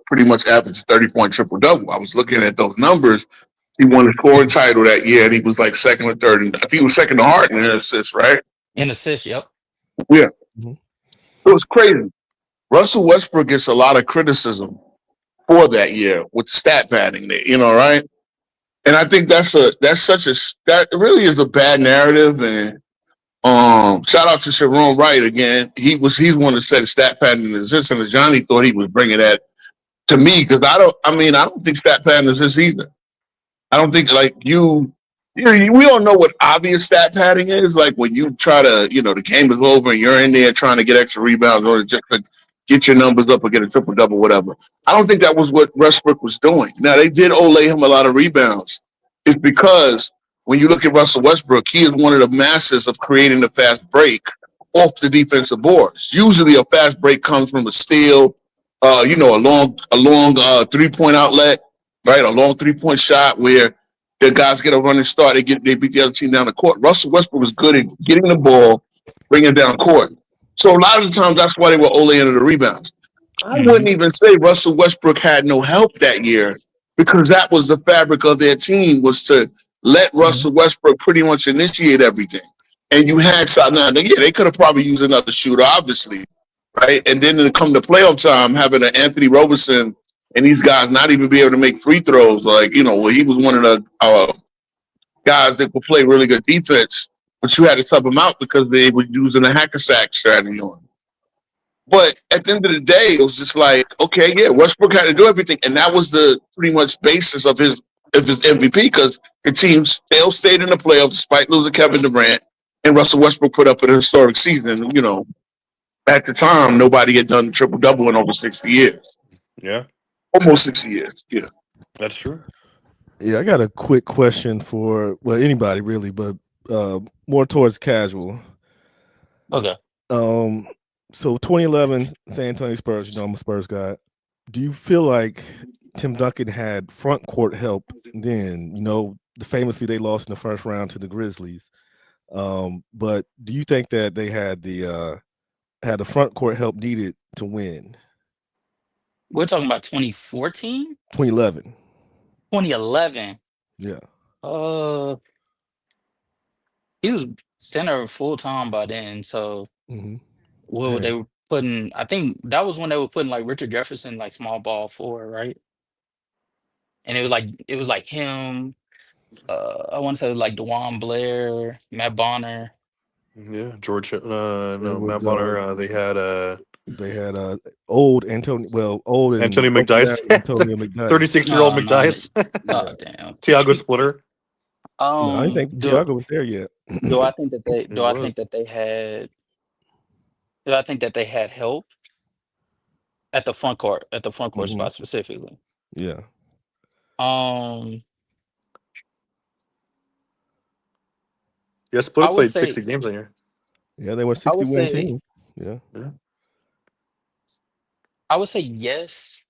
pretty much averaged a 30-point triple double. I was looking at those numbers. He won the scoring title that year, and he was like second or third. And I think he was second to Harden in assists, right? In assists, yep. Yeah, Mhm. it was crazy. Russell Westbrook gets a lot of criticism for that year with stat padding there, right? And I think that really is a bad narrative. And shout out to Sharon Wright again. He's one that said stat padding exists, and Johnny thought he was bringing that to me because I don't think stat padding exists either. I don't think we all know what obvious stat padding is. Like when you try to, the game is over and you're in there trying to get extra rebounds or just get your numbers up or get a triple double, whatever. I don't think that was what Westbrook was doing. Now they did lay him a lot of rebounds. It's because when you look at Russell Westbrook, he is one of the masters of creating the fast break off the defensive boards. Usually, a fast break comes from a steal, a long 3-point outlet, right? A long 3-point shot where the guys get a running start, they beat the other team down the court. Russell Westbrook was good at getting the ball, bringing it down court. So a lot of the times, that's why they were only into the rebounds. I wouldn't even say Russell Westbrook had no help that year because that was the fabric of their team, was to let Russell Westbrook pretty much initiate everything. And you had they could have probably used another shooter, obviously, right? And then come to playoff time, having an Anthony Roberson and these guys not even be able to make free throws, he was one of the guys that could play really good defense, but you had to sub him out because they were using a hack-a-sack strategy on him. But at the end of the day, it was just like, okay, yeah, Westbrook had to do everything, and that was the pretty much basis of his MVP because the team still stayed in the playoffs despite losing Kevin Durant, and Russell Westbrook put up an historic season. At the time, nobody had done triple-double in over 60 years. Yeah. Almost 60 years, yeah. That's true. Yeah, I got a quick question for anybody really, but more towards casual. Okay. So 2011 San Antonio Spurs, I'm a Spurs guy. Do you feel like Tim Duncan had front court help then? Famously they lost in the first round to the Grizzlies. But do you think that they had the front court help needed to win? We're talking about 2014? 2011. 2011. Yeah. He was center full time by then. So Yeah. they were putting, I think that was when they were putting like Richard Jefferson like small ball forward, right? And it was like him. I want to say like DeJuan Blair, Matt Bonner. Yeah, George. Matt was, Bonner. They had old Antonio. Well, old and Antonio McDyess. Antonio McDyess. 36-year-old McDyess. Oh damn. Tiago Splitter. No, I didn't think Tiago was there yet. Do I think that they? Do I think that they had? Do I think that they had help at the front court? At the front court spot specifically. Yeah. Yeah, Splitter played 60 games that year. Yeah, they were 60-win team. Yeah. I would say yes,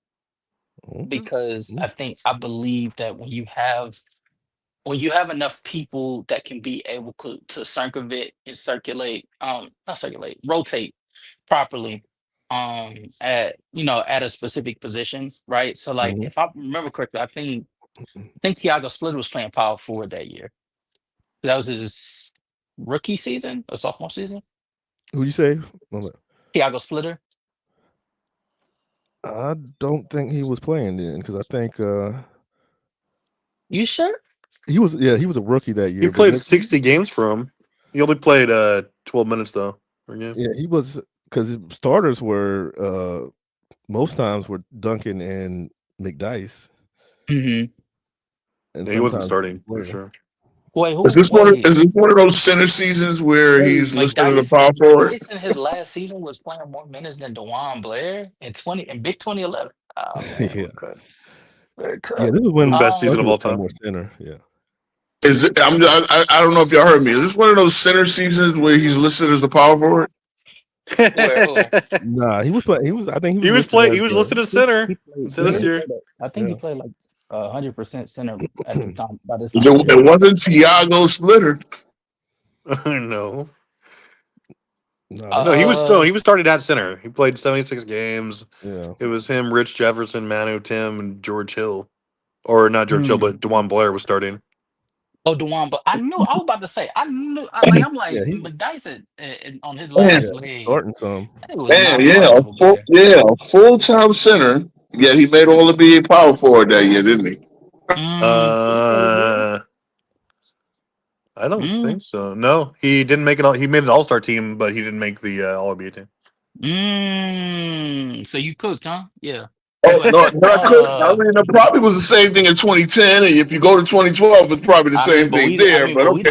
because I believe that when you have enough people that can be able to rotate properly at a specific position, right? So like if I remember correctly, I think Tiago Splitter was playing power forward that year. That was his rookie season or sophomore season. Who'd you say? Tiago Splitter. I don't think he was playing then because I think You sure? he was a rookie that year. He played 60 games for him. He only played 12 minutes though. Yeah, he was, because his starters were most times were Duncan and McDyess. Mm-hmm. And he wasn't starting for sure. Wait, is this one of those center seasons where he's listed as a power forward? McDyess in his last season was playing more minutes than DeJuan Blair in big 2011. Oh, man, yeah. Very cool. Yeah, this was when best season of all time. More center. Yeah. I don't know if y'all heard me. Is this one of those center seasons where he's listed as a power forward? Nah, he was playing. I think he was listed as center this year. I think he played like 100% center at the time. By this time. It wasn't Tiago Splitter. No. No, he was started at center. He played 76 games. Yeah. It was him, Rich Jefferson, Manu Tim, and George Hill. Or not George Hill, but DeJuan Blair was starting. Oh, DeJuan, but I was about to say, McDyess on his last leg. Starting some. A full-time center. Yeah, he made all NBA power forward that year, didn't he? I don't think so. No, he didn't make it. He made an All-Star team, but he didn't make the All-NBA team. So you cooked, huh? Yeah. No, not cooked. I mean, it probably was the same thing in 2010, and if you go to 2012, it's probably the same thing there. But okay. We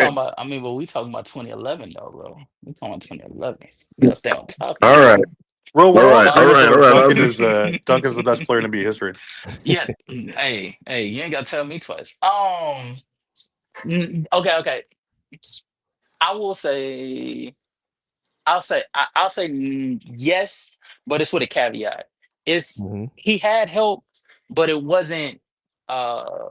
talking about 2011 though, bro. We talking about 2011. You gotta stay on top. All right. Real All world, right, all right, all right. Duncan's the best player in NBA history. Yeah. Hey, you ain't gotta tell me twice. Okay. I will say, I'll say yes, but it's with a caveat. It's Mhm. he had help, but it wasn't. Uh,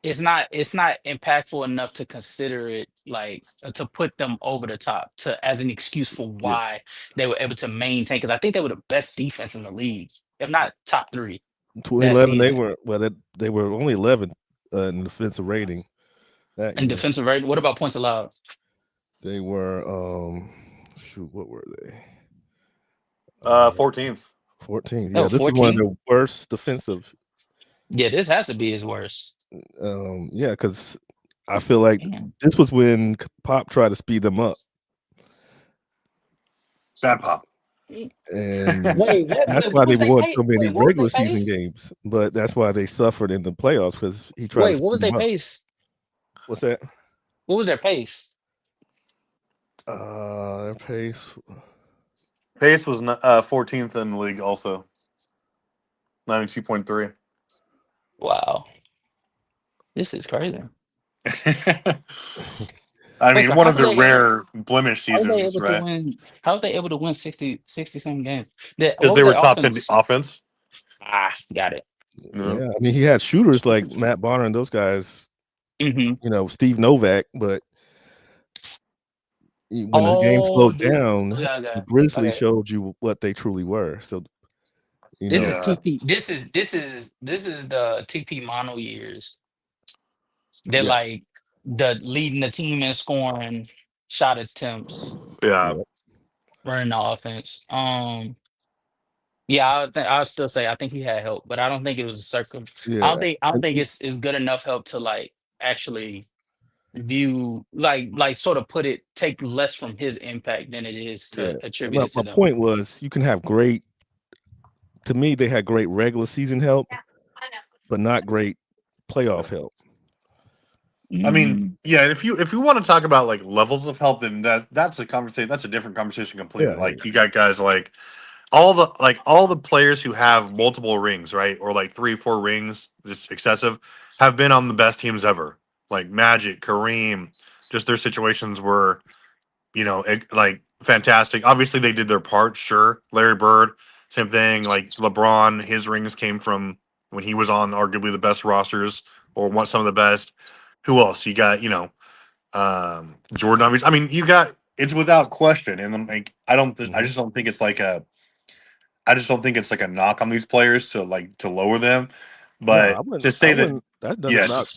it's not impactful enough to consider it like to put them over the top to as an excuse for Yeah. why they were able to maintain. Because I think they were the best defense in the league, if not top three that 2011, they season. were they were only 11 in defensive rating that And year. defensive rating. What about points allowed? They were shoot, what were they? 14th. 14. Oh, Yeah, this is one of 14. the worst defensive. Yeah, this has to be his worst. Yeah, because I feel like Damn. this was when Pop tried to speed them up, Bad Pop. and Wait, that's what why they was they won pace? so many Wait, what was regular they season pace? games. But that's why they suffered in the playoffs because he tried to Wait, what was speed their them up. pace? What's that? What was their pace? Their pace. Pace was 14th in the league, also 92.3. Wow, this is crazy. I Wait, mean, so one how of were their they? rare blemish How were they seasons, able to right? win? How were they able to win 60 some games? Because What they was were their top 10 offense? offense. Got it. Yeah, I mean, he had shooters like Matt Bonner and those guys. Mm-hmm. Steve Novak, but when the game Oh, slowed down, yeah, the okay. Grizzlies Okay. showed you what they truly were. So This is Yeah. TP. This is the TP mono years. They're Yeah. like the leading the team in scoring, shot attempts, Yeah. running the offense. Yeah, I'll still say I think he had help, but I don't think it was a circle. Yeah, I don't think it's good enough help to like actually view like sort of take less from his impact than it is yeah. to attribute it to My them. point was, you can have great. To me, they had great regular season help, but not great playoff help. I mean, yeah. If you want to talk about like levels of help, then that's a conversation. That's a different conversation completely. Yeah, Like you got guys like all the players who have multiple rings, right, or like 3-4 rings, just excessive, have been on the best teams ever. Like Magic, Kareem, just their situations were, like fantastic. Obviously, they did their part. Sure, Larry Bird, same thing. Like LeBron, his rings came from when he was on arguably the best rosters or some of the best. Who else? You got, Jordan. Obviously, I mean, you got it's without question. And I'm like, I just don't think it's like a. I just don't think it's like a knock on these players to lower them. But to say that, that doesn't knock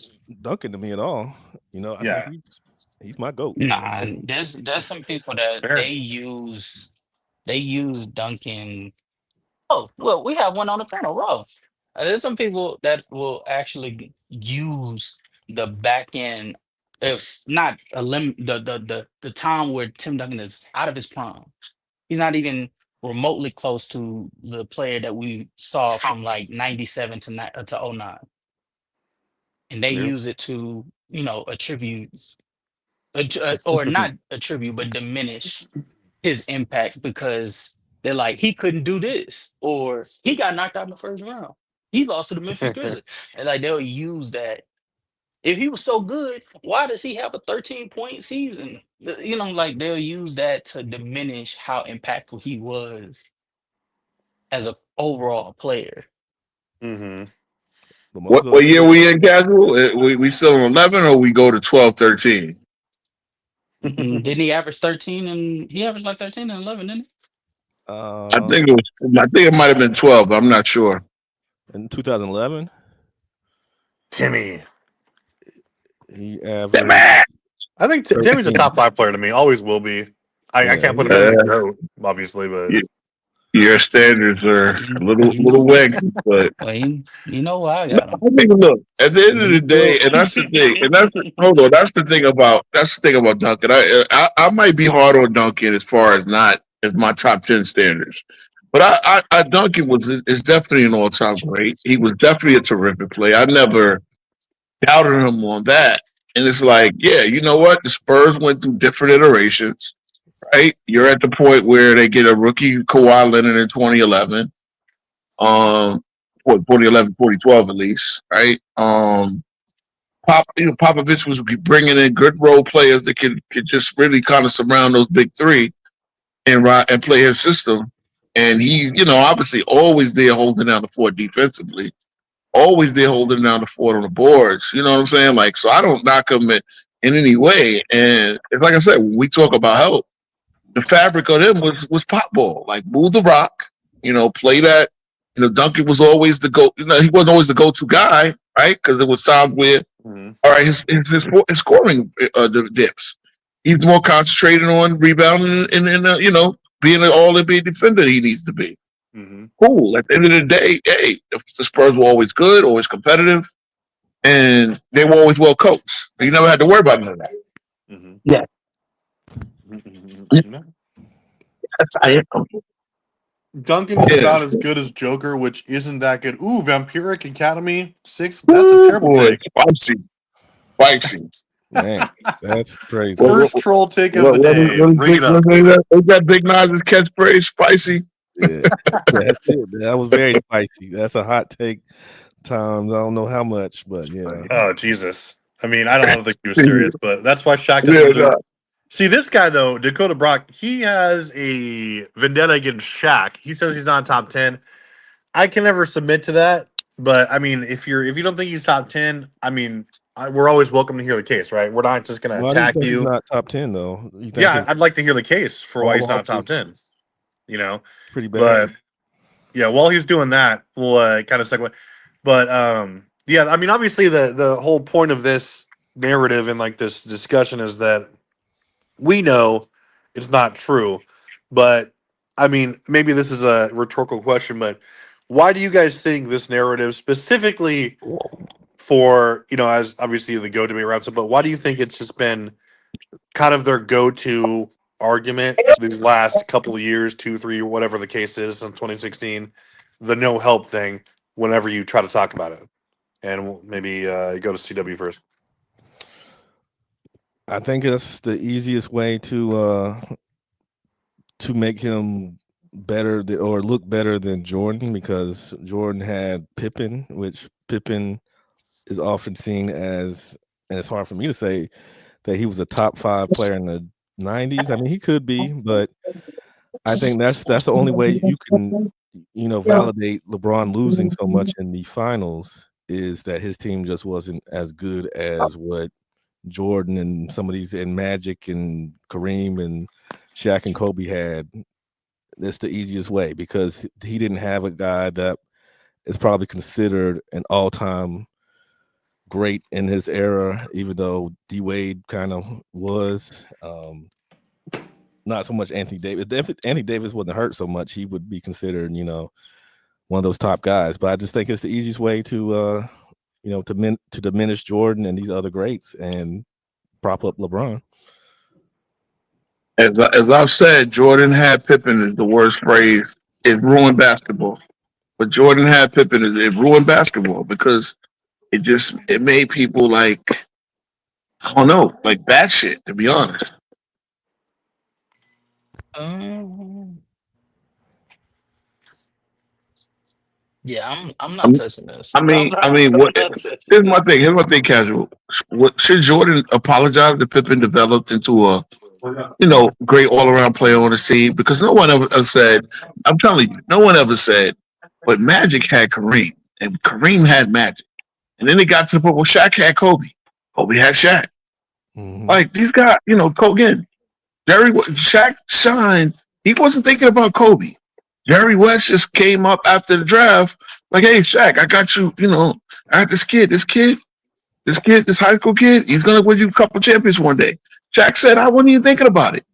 Duncan to me at all. I think he's my GOAT. Nah, there's some people that they use Duncan. Oh, well, we have one on the panel, Ro. There's some people that will actually use the back end, if not the time where Tim Duncan is out of his prime. He's not even remotely close to the player that we saw from like 97 to 09. And they use it to, attribute or not attribute, but diminish his impact because they're like, he couldn't do this, or he got knocked out in the first round. He lost to the Memphis Grizzlies. And like they'll use that. If he was so good, why does he have a 13-point season? Like they'll use that to diminish how impactful he was as an overall player. Mm-hmm. What year we in, Casual? We still in 11 or we go to 12, 13? Didn't he average 13 and he averaged like 13 and 11, didn't he? I think it might have been 12. I'm not sure. In 2011, Timmy. He averaged. I think Timmy's a top 5 player to me. Always will be. I can't put him in the GOAT, obviously, but your standards are a little wacky, but you know why I got him. I mean, look, at the end of the day, and that's the thing, and that's the thing about Duncan. I might be hard on Duncan as far as not as my top 10 standards, but I Duncan is definitely an all-time great. He was definitely a terrific player. I never doubted him on that. And it's like, yeah, you know what? The Spurs went through different iterations, right? You're at the point where they get a rookie Kawhi Leonard in 2011. What 2011, 2012 at least, right? Popovich was bringing in good role players that could just really kind of surround those big three and play his system. And he, obviously always there holding down the fort defensively, always there holding down the fort on the boards. You know what I'm saying? Like, so I don't knock him in any way. And it's like I said, when we talk about help, the fabric of him was pop ball, like move the rock, play that. Duncan was always the go. He wasn't always the go-to guy, right? Because there was times where, all right, his scoring dips. He's more concentrated on rebounding and being an all-NBA defender he needs to be. Mm-hmm. Cool. At the end of the day, hey, the Spurs were always good, always competitive, and they were always well coached. You never had to worry about none of that. Mm-hmm. Yeah. Mm-hmm. That's I am. Duncan is about as good as Joker, which isn't that good. Ooh, Vampiric Academy 6. That's a terrible take. Spicy. Man, that's crazy. First troll take of the day. Bring it up. Is that Big Nas' catchphrase? Spicy. Yeah, that's it. That was very spicy. That's a hot take. Times I don't know how much, but yeah. Oh Jesus! I mean, I don't think he was serious, but that's why Shaq doesn't do it. See, this guy though, Dakota Brock, he has a vendetta against Shaq. He says he's not top 10. I can never submit to that, but I mean, if you don't think he's top 10, I mean, we're always welcome to hear the case, right? We're not just going to attack you. He's not top 10 though. Yeah, I'd like to hear the case for why he's not top 10. Pretty bad. But yeah, while he's doing that, we'll kind of segue. But yeah, I mean, obviously the whole point of this narrative and like this discussion is that we know it's not true, but I mean, maybe this is a rhetorical question, but why do you guys think this narrative specifically for, as obviously the go debate routes, but why do you think it's just been kind of their go-to argument these last couple of years, 2, 3, or whatever the case is since 2016, the no help thing whenever you try to talk about it? And we'll maybe go to CW first. I think it's the easiest way to make him better or look better than Jordan, because Jordan had Pippen, which Pippen is often seen as, and it's hard for me to say that he was a top 5 player in the 90s. I mean, he could be, but I think that's the only way you can, validate LeBron losing so much in the finals, is that his team just wasn't as good as what Jordan and some of these, and Magic and Kareem and Shaq and Kobe had. That's the easiest way, because he didn't have a guy that is probably considered an all-time great in his era, even though D Wade kind of was. Not so much Anthony Davis. If Anthony Davis wasn't hurt so much, he would be considered, one of those top guys. But I just think it's the easiest way to to diminish Jordan and these other greats and prop up LeBron. As I've said, Jordan had Pippen is the worst phrase. It ruined basketball. But Jordan had Pippen, it ruined basketball, because it made people like, I don't know, like bad shit, to be honest. Yeah, I'm not touching this. I mean, what? Here's my thing, Casual. Should Jordan apologize that Pippen developed into a, great all-around player on the team? Because no one ever said, I'm telling you, no one ever said, but Magic had Kareem, and Kareem had Magic. And then they got to the point where Shaq had Kobe. Kobe had Shaq. Mm-hmm. Like, these guys, again, Shaq shined. He wasn't thinking about Kobe. Jerry West just came up after the draft, like, hey, Shaq, I got you, I got this high school kid, he's going to win you a couple champions one day. Shaq said, I wasn't even thinking about it.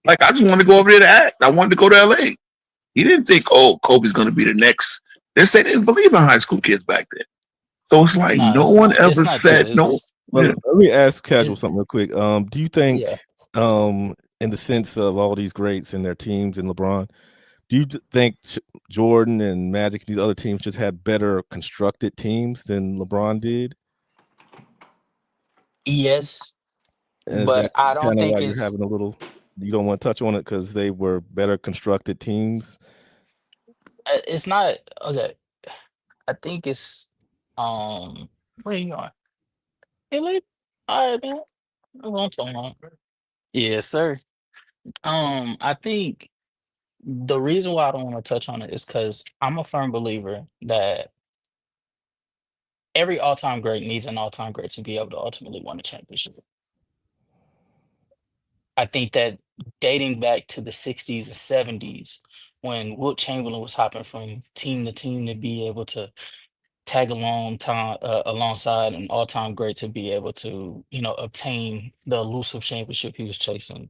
Like, I just wanted to go over there to act. I wanted to go to LA. He didn't think, Kobe's going to be the next. They didn't believe in high school kids back then. So it's like, no one ever said no. Well, let me ask Casual something real quick. Do you think, in the sense of all these greats and their teams and LeBron, do you think Jordan and Magic and these other teams just had better constructed teams than LeBron did? Yes, And but I don't think why it's you're having a little. You don't want to touch on it because they were better constructed teams. It's not okay. I think it's where you going? Hey, all right, man. What's going on? Yes, sir. I think the reason why I don't want to touch on it is because I'm a firm believer that every all-time great needs an all-time great to be able to ultimately win a championship. I think that dating back to the 60s and 70s, when Wilt Chamberlain was hopping from team to team to be able to tag along time alongside an all-time great to be able to, obtain the elusive championship he was chasing,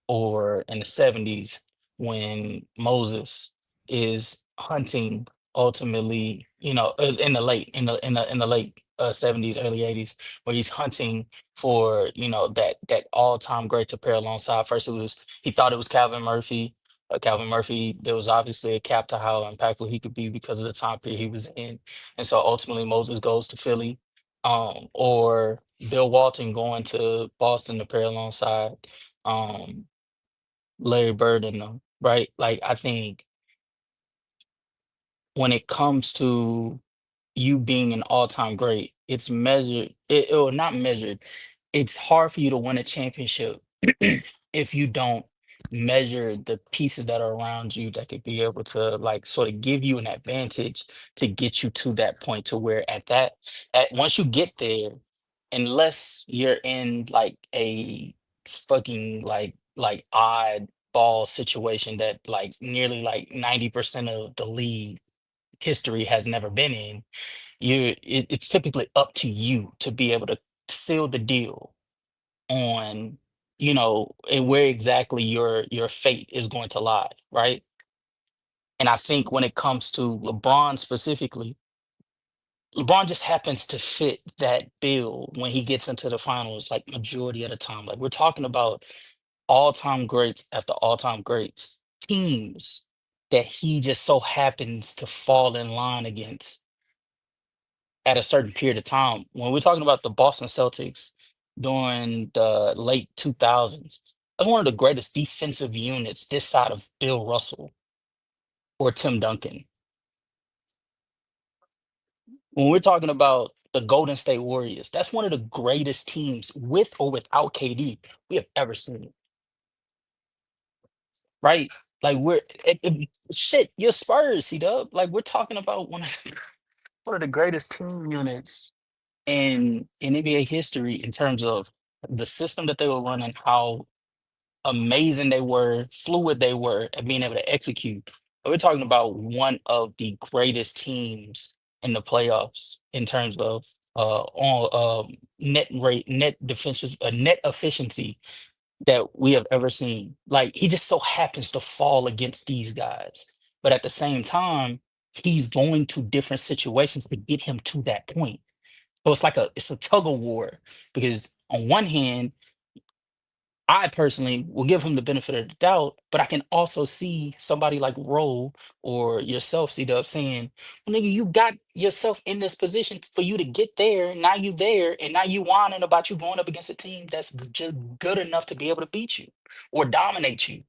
or in the 70s when Moses is hunting ultimately, in the late in the late 70s, early 80s, where he's hunting for, that all-time great to pair alongside. First it was he thought it was Calvin Murphy. Calvin Murphy, there was obviously a cap to how impactful he could be because of the time period he was in. And so ultimately Moses goes to Philly, or Bill Walton going to Boston to pair alongside um Larry Bird and them, right? Like I think when it comes to you being an all-time great, it's measured, or not measured. It's hard for you to win a championship if you don't measure the pieces that are around you that could be able to like sort of give you an advantage to get you to that point to where at once you get there, unless you're in like a fucking like odd ball situation that like nearly like 90% of the league history has never been in, it's typically up to you to be able to seal the deal on, and where exactly your fate is going to lie, right? And I think when it comes to LeBron specifically, LeBron just happens to fit that bill when he gets into the finals, like majority of the time. Like we're talking about all-time greats after all-time greats, teams that he just so happens to fall in line against at a certain period of time. When we're talking about the Boston Celtics during the late 2000s, that's one of the greatest defensive units this side of Bill Russell or Tim Duncan. When we're talking about the Golden State Warriors, that's one of the greatest teams with or without KD we have ever seen, right? Like shit, you're Spurs, C-Dub. Like we're talking about one of the greatest team units in NBA history in terms of the system that they were running, how amazing they were, fluid they were at being able to execute. But we're talking about one of the greatest teams in the playoffs in terms of on net rate, net defensive, net efficiency that we have ever seen. Like he just so happens to fall against these guys, but at the same time, he's going to different situations to get him to that point. So it's a tug of war because on one hand, I personally will give him the benefit of the doubt, but I can also see somebody like Roll or yourself, C Dub, saying, well, nigga, you got yourself in this position for you to get there. Now you there, and now you whining about you going up against a team that's just good enough to be able to beat you or dominate you.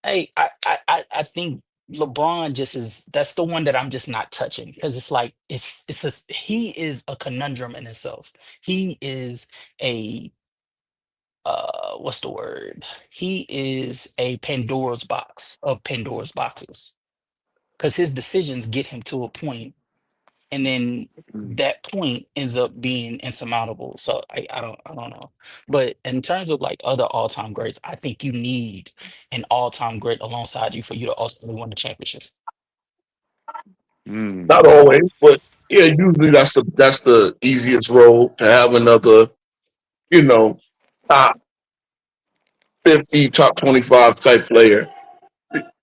Hey, I think LeBron just is that's the one that I'm just not touching because it's like he is a conundrum in itself. He is a what's the word? He is a Pandora's box of Pandora's boxes because his decisions get him to a point, and then that point ends up being insurmountable. So I don't know. But in terms of like other all-time greats, I think you need an all-time great alongside you for you to ultimately win the championship. Not always, but yeah, usually that's the easiest role to have another, you know, top 50, top 25 type player.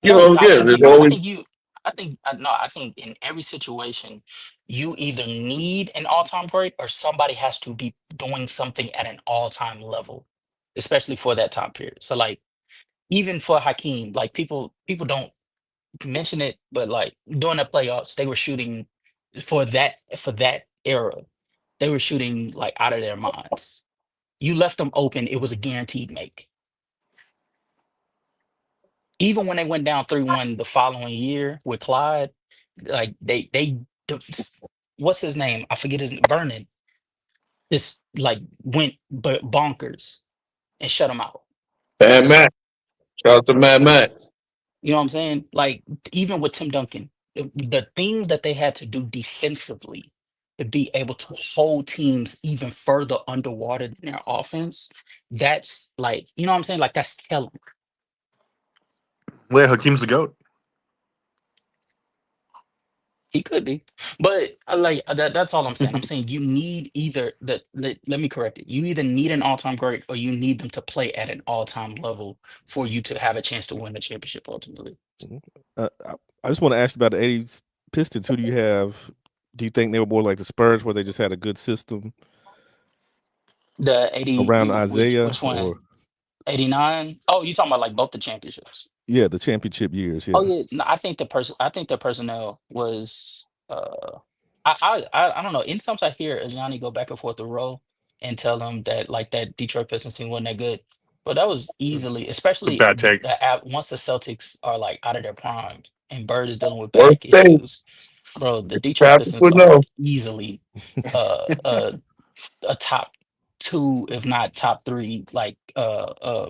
No, I Yeah, think there's you. I always think you. I think no. I think in every situation, you either need an all-time great or somebody has to be doing something at an all-time level, especially for that time period. So like even for Hakeem, like people don't mention it, but like during the playoffs, they were shooting for that era. They were shooting like out of their minds. You left them open, it was a guaranteed make. Even when they went down 3-1 the following year with Clyde, like what's his name? I forget Vernon. Just like went bonkers and shut him out. Mad Max. Shout out to Mad Max. You know what I'm saying? Like even with Tim Duncan, the things that they had to do defensively to be able to hold teams even further underwater than their offense, that's like, you know what I'm saying? Like that's telling. Well, Hakeem's the GOAT. He could be, but I like that's all I'm saying. I'm saying you need either that. Let me correct it. You either need an all-time great or you need them to play at an all-time level for you to have a chance to win the championship ultimately. I just want to ask you about the '80s Pistons. Who do you have? Do you think they were more like the Spurs, where they just had a good system? The 80 around Isaiah, which one? or 89. Oh, you talking about like both the championships? yeah, the championship years. Oh Yeah. yeah, no, I think the personnel was I don't know. Anytime I hear Johnny go back and forth the row and tell him that like that Detroit Pistons team wasn't that good, but that was easily, It's a especially bad take. once the Celtics are like out of their prime and Bird is dealing with Worst back thing. issues, bro. The Detroit Traffic Pistons would are know. easily a top two, if not top three, like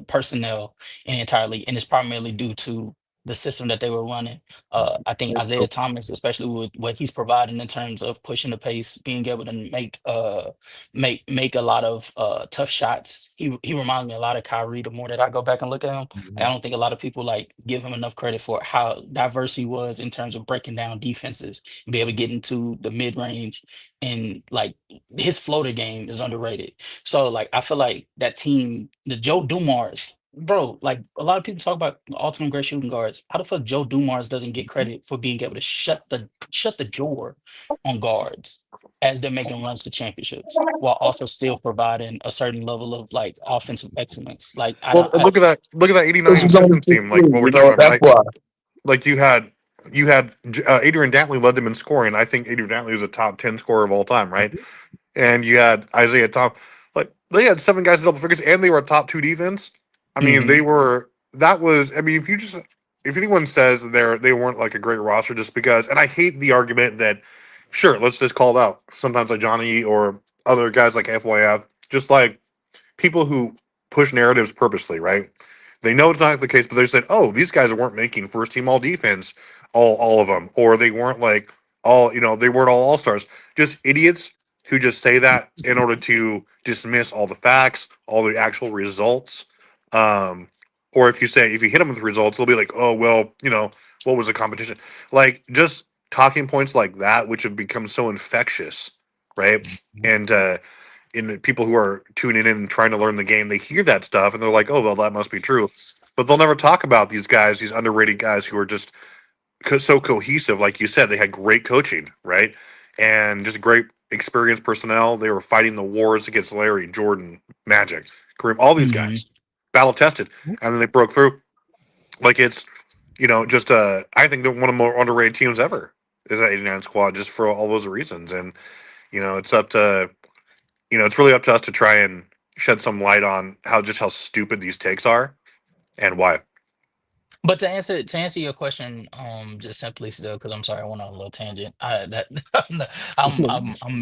personnel entirely, and it's primarily due to the system that they were running. I think Isaiah Thomas, especially with what he's providing in terms of pushing the pace, being able to make a lot of tough shots. He reminds me a lot of Kyrie. The more that I go back and look at him, I don't think a lot of people like give him enough credit for how diverse he was in terms of breaking down defenses, be able to get into the mid range, and like his floater game is underrated. So like I feel like that team, the Joe Dumars, bro, like a lot of people talk about all-time great shooting guards. How the fuck Joe Dumars doesn't get credit for being able to shut the door on guards as they're making runs to championships while also still providing a certain level of like offensive excellence. Like I Well, don't I look at that This '89 is only Pistons team. Like 15, what we're you talking know, about, that's man. why. Like you had Adrian Dantley led them in scoring. I think Adrian Dantley was a top 10 scorer of all time, right? And you had Isaiah Thomas. Like they had 7 guys in double figures, and they were a top 2 defense. I mean, Mhm. they were. That was. I mean, if anyone says they weren't like a great roster, just because, and I hate the argument that, sure, let's just call it out. Sometimes like Johnny or other guys like FYF, just like people who push narratives purposely, right? They know it's not the case, but they said, "Oh, these guys weren't making first team all defense, all of them, or they weren't like all, they weren't all stars." Just idiots who just say that in order to dismiss all the facts, all the actual results. Or if you hit them with results, they'll be like, "Oh, well, what was the competition?" Like just talking points like that, which have become so infectious, right? And in people who are tuning in and trying to learn the game, they hear that stuff and they're like, "Oh, well, that must be true," but they'll never talk about these guys, these underrated guys who are just so cohesive. Like you said, they had great coaching, right, and just great experienced personnel. They were fighting the wars against Larry, Jordan, Magic, Kareem, all these Mhm. guys, battle tested, and then they broke through. Like it's, just I think they're one of the more underrated teams ever. Is that '89 squad just for all those reasons, and it's up to it's really up to us to try and shed some light on how stupid these takes are and why. But to answer your question, just simply still, because I'm sorry, I went on a little tangent. I'm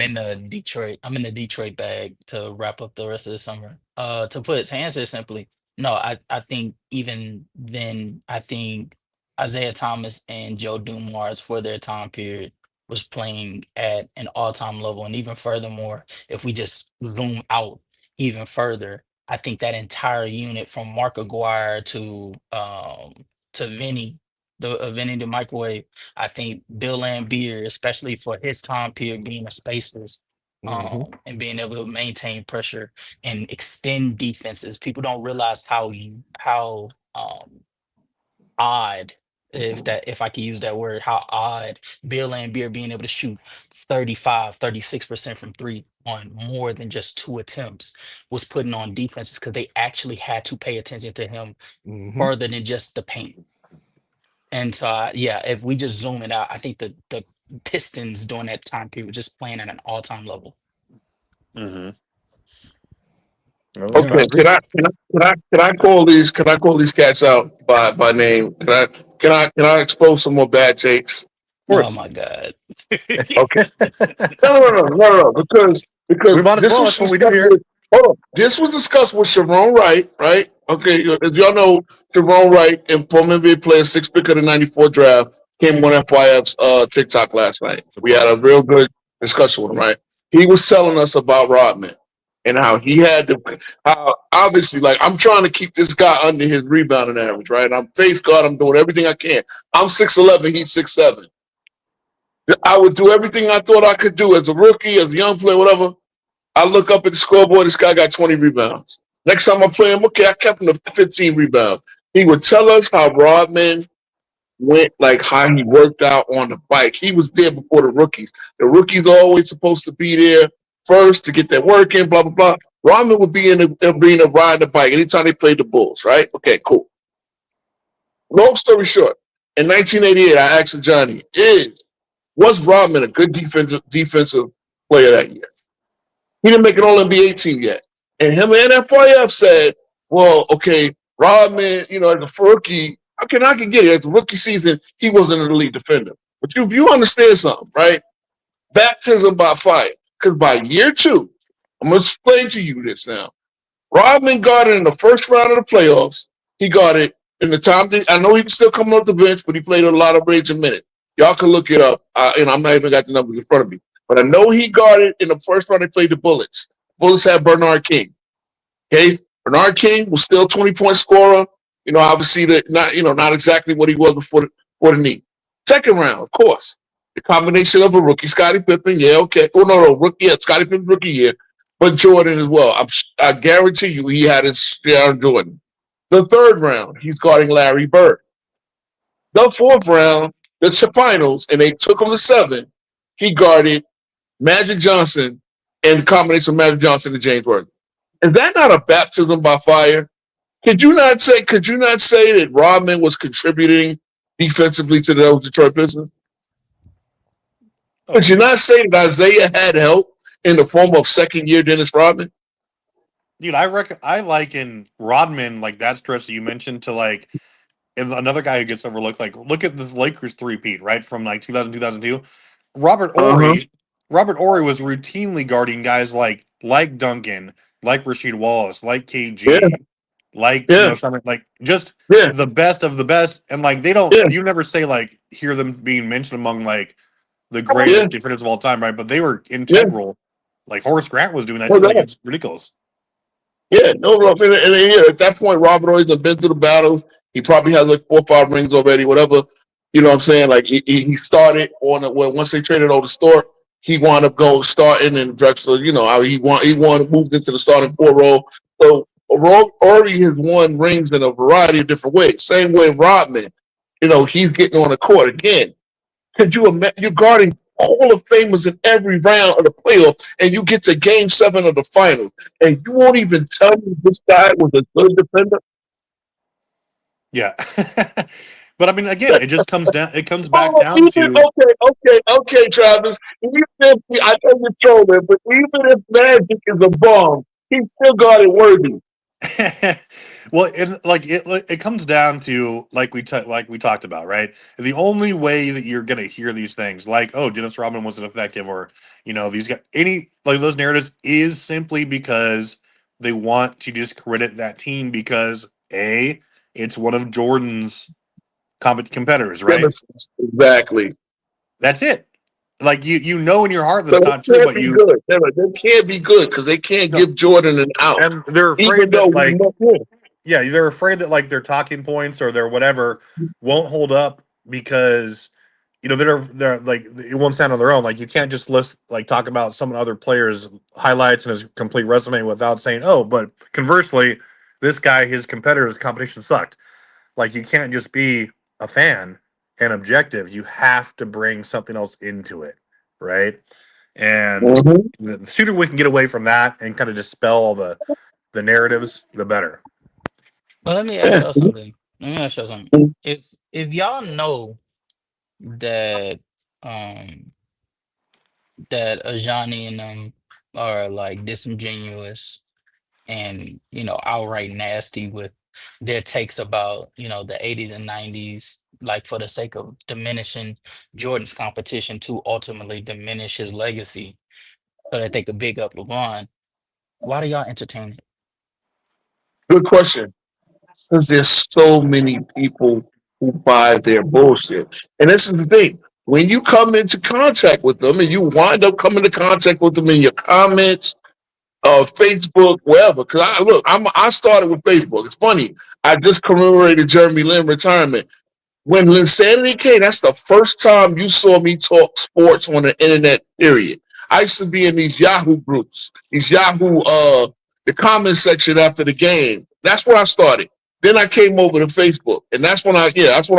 in the Detroit. I'm in the Detroit bag to wrap up the rest of the summer. To answer it simply, no, I think even then, I think Isaiah Thomas and Joe Dumars for their time period was playing at an all-time level, and even furthermore, if we just zoom out even further, I think that entire unit from Mark Aguirre to Vinny the microwave. I think Bill Laimbeer, especially for his time period, being a spaces, and being able to maintain pressure and extend defenses. People don't realize how odd, if I could use that word, how odd Bill Laimbeer being able to shoot 35, 36% from three on more than just 2 attempts was putting on defenses because they actually had to pay attention to him further than just the paint. And so, yeah, if we just zoom it out, I think the Pistons during that time period were just playing at an all-time level. Mm-hmm. Okay, can I call these cats out by name? Can I expose some more bad takes? Oh my god. Okay. No. Because We might as this well. was That's what we do discussed here. with. Hold on. This was discussed with Sharon Wright, right? Okay, as y'all know, Sharon Wright, and former NBA player, 6th pick of the '94 draft, came on FYF's TikTok last night. We had a real good discussion with him, right? He was telling us about Rodman and how he had to, how obviously, like, I'm trying to keep this guy under his rebounding average, right? I'm faith God, I'm doing everything I can. I'm 6'11, he's 6'7. I would do everything I thought I could do as a rookie, as a young player, whatever. I look up at the scoreboard, this guy got 20 rebounds. Next time I play him, okay, I kept him to 15 rebounds. He would tell us how Rodman went, like how he worked out on the bike. He was there before the rookies. The rookies are always supposed to be there first to get their work in, blah, blah, blah. Rodman would be in the arena riding the bike anytime they played the Bulls, right? Okay, cool. Long story short, in 1988, I asked Johnny, was Rodman a good defensive player that year? He didn't make an All-NBA team yet. And him and FYF said, well, okay, Rodman, as a rookie, I can get it. As a rookie season, he wasn't an elite defender. But you understand something, right? Baptism by fire. Because by year 2, I'm going to explain to you this now. Rodman got it in the first round of the playoffs. He got it in the time that I know he was still coming off the bench, but he played a lot of raging minutes. Y'all can look it up. I'm not even got the numbers in front of me. But I know he got it in the first round they played the Bullets. Bullets had Bernard King. Okay? Bernard King was still 20-point scorer. Obviously not exactly what he was before the knee. Second round, of course. The combination of a rookie, Scottie Pippen, yeah, okay. Oh, no, rookie, Scottie Pippen rookie year. But Jordan as well. I guarantee you he had his share of Jordan. The third round, he's guarding Larry Bird. The fourth round, the finals, and they took him to 7. He guarded Magic Johnson and the combination of Magic Johnson and James Worthy. Is that not a baptism by fire? Could you not say that Rodman was contributing defensively to the Detroit Pistons? Could you not say that Isaiah had help in the form of second-year Dennis Rodman? Dude, I liken Rodman, like that stretch that you mentioned, to like another guy who gets overlooked. Like, look at the Lakers three-peat, right, from like 2000, 2002. Robert Ory was routinely guarding guys like Duncan, like Rasheed Wallace, like KG, something like just the best of the best. And like you never say like hear them being mentioned among like the greatest defenders of all time, right? But they were integral. Like Horace Grant was doing that too. Like it's ridiculous. Yeah, no, and at that point, Robert always had been through the battles. He probably has like 4 or 5 rings already, whatever. You know what I'm saying? Like he started once they traded over to Stort, he wound up starting in Drexler. He moved into the starting 4 role. So Ori has won rings in a variety of different ways. Same way Rodman, he's getting on the court again. Could you imagine you're guarding Hall of Famers in every round of the playoff, and you get to Game 7 of the finals, and you won't even tell me this guy was a good defender? Yeah. But I mean, again, it just comes down. It comes back down to okay, Travis. I know you're trolling, but even if Magic is a bomb, he still got it worthy. Well, it comes down to like we talked about, right? The only way that you're gonna hear these things, like, oh, Dennis Rodman wasn't effective, or these guys, those narratives, is simply because they want to discredit that team because it's one of Jordan's competitors, right? Exactly. That's it. Like you know in your heart that's not true, but they can't be good because they can't give Jordan an out, and they're afraid they're afraid that like their talking points or their whatever won't hold up because they're like it won't stand on their own. Like you can't just talk about some other player's highlights and his complete resume without saying, oh, but conversely, this guy, his competitor's competition sucked. Like you can't just be a fan and objective. You have to bring something else into it, right? And the sooner we can get away from that and kind of dispel all the narratives, the better. Well, let me ask y'all something. If y'all know that that Ajani and them are like disingenuous, and outright nasty with their takes about the 80s and 90s, like for the sake of diminishing Jordan's competition to ultimately diminish his legacy so that they could big up LeBron. Why do y'all entertain it? Good question. Because there's so many people who buy their bullshit. And this is the thing. When you come into contact with them and you wind up coming into contact with them in your comments, Facebook, wherever. Because I started with Facebook. It's funny. I just commemorated Jeremy Lin retirement. When Linsanity came, that's the first time you saw me talk sports on the internet, period. I used to be in these Yahoo groups, the comment section after the game. That's where I started. Then I came over to Facebook, and that's when I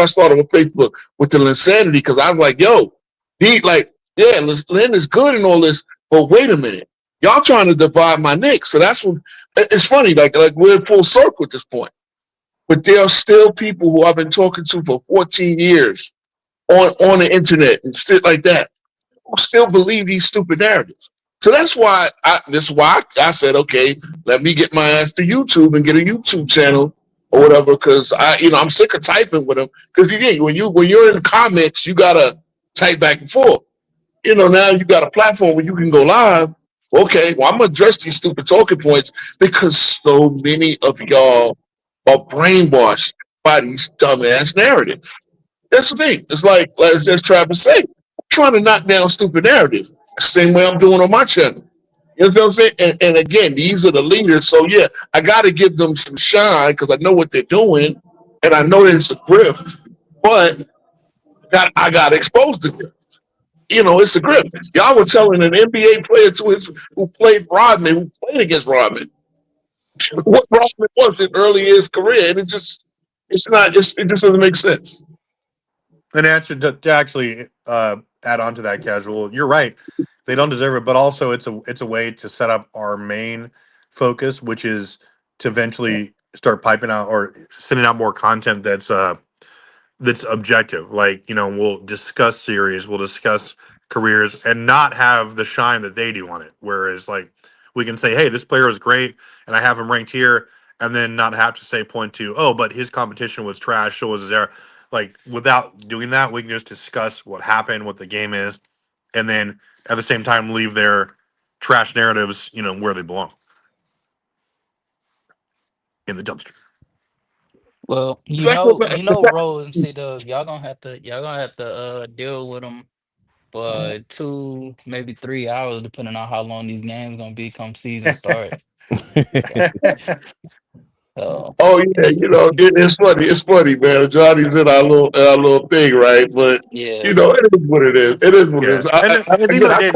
started with Facebook with the Linsanity, because I was like, yo, Lin is good and all this, but wait a minute. Y'all trying to divide my Knicks. So that's when it's funny, like we're in full circle at this point. But there are still people who I've been talking to for 14 years on the internet and shit like that who still believe these stupid narratives. So that's why I said, okay, let me get my ass to YouTube and get a YouTube channel or whatever, because I'm sick of typing with them. Because when you're in the comments, you gotta type back and forth. Now you got a platform where you can go live. Okay, well, I'm gonna address these stupid talking points because so many of y'all are brainwashed by these dumbass narratives. That's the thing. It's like as Travis said, I'm trying to knock down stupid narratives. Same way I'm doing on my channel. You know what I'm saying? And again, these are the leaders. So yeah, I got to give them some shine because I know what they're doing, and I know that it's a grift. But I got to expose the grift. It's a grift. Y'all were telling an NBA player who played against Rodman, what Rodman was in early in his career, and it just doesn't make sense. And to actually add on to that, Casual, you're right. They don't deserve it, but also it's a way to set up our main focus, which is to eventually start piping out or sending out more content that's objective. Like, we'll discuss series, we'll discuss careers, and not have the shine that they do on it. Whereas, like, we can say, hey, this player is great, and I have him ranked here, and then not have to point to, oh, but his competition was trash, so was there. Like, without doing that, we can just discuss what happened, what the game is, and then at the same time leave their trash narratives, where they belong. In the dumpster. Well, Ro and C-Dub, y'all gonna have to deal with them for 2, maybe 3 hours, depending on how long these games gonna be come season start. Oh yeah, it's funny. It's funny, man. Johnny's in our little thing, right? But yeah, it is what it is. It is what it is. At the end of the day,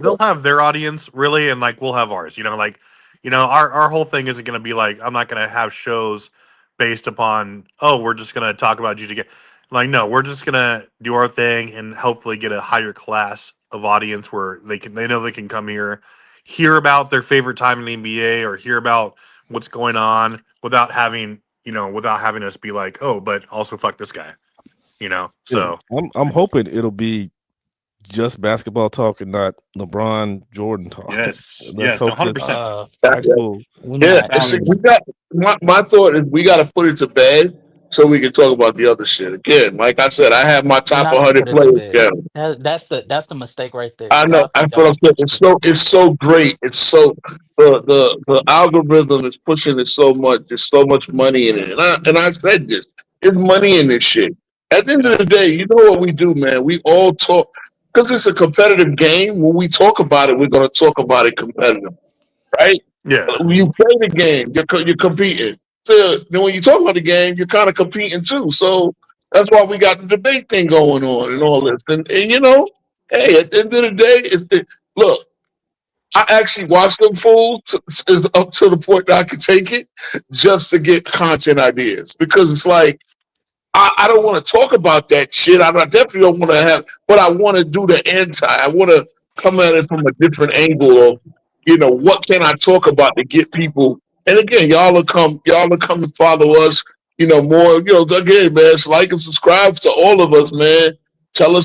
they'll have their audience really, and like we'll have ours. Our whole thing isn't going to be like, I'm not going to have shows based upon, oh, we're just going to talk about GGK. Like, no, we're just going to do our thing and hopefully get a higher class of audience where they know they can come here, hear about their favorite time in the NBA or hear about what's going on without having us be like, oh, but also fuck this guy, So I'm hoping it'll be just basketball talk and not LeBron Jordan talk. Yes, Let's hope 100%. Actual. My thought is we got to put it to bed so we can talk about the other shit. Again, like I said, I have my top 100 players. That's the mistake right there. I know. That's what I'm saying. It's so great. It's so the algorithm is pushing it so much. There's so much money in it, and I said this. There's money in this shit. At the end of the day, you know what we do, man? We all talk. Because it's a competitive game, when we talk about it, we're going to talk about it competitive, right? Yeah. When you play the game, you're competing. So then when you talk about the game, you're kind of competing too. So that's why we got the debate thing going on and all this. And hey, at the end of the day, look, I actually watch them fools up to the point that I can take it just to get content ideas. Because it's like, I don't want to talk about that shit. I definitely don't want to have, but I want to do the anti. I want to come at it from a different angle of, what can I talk about to get people? And again, y'all will come and follow us, more, again, man, like and subscribe to all of us, man. Talk,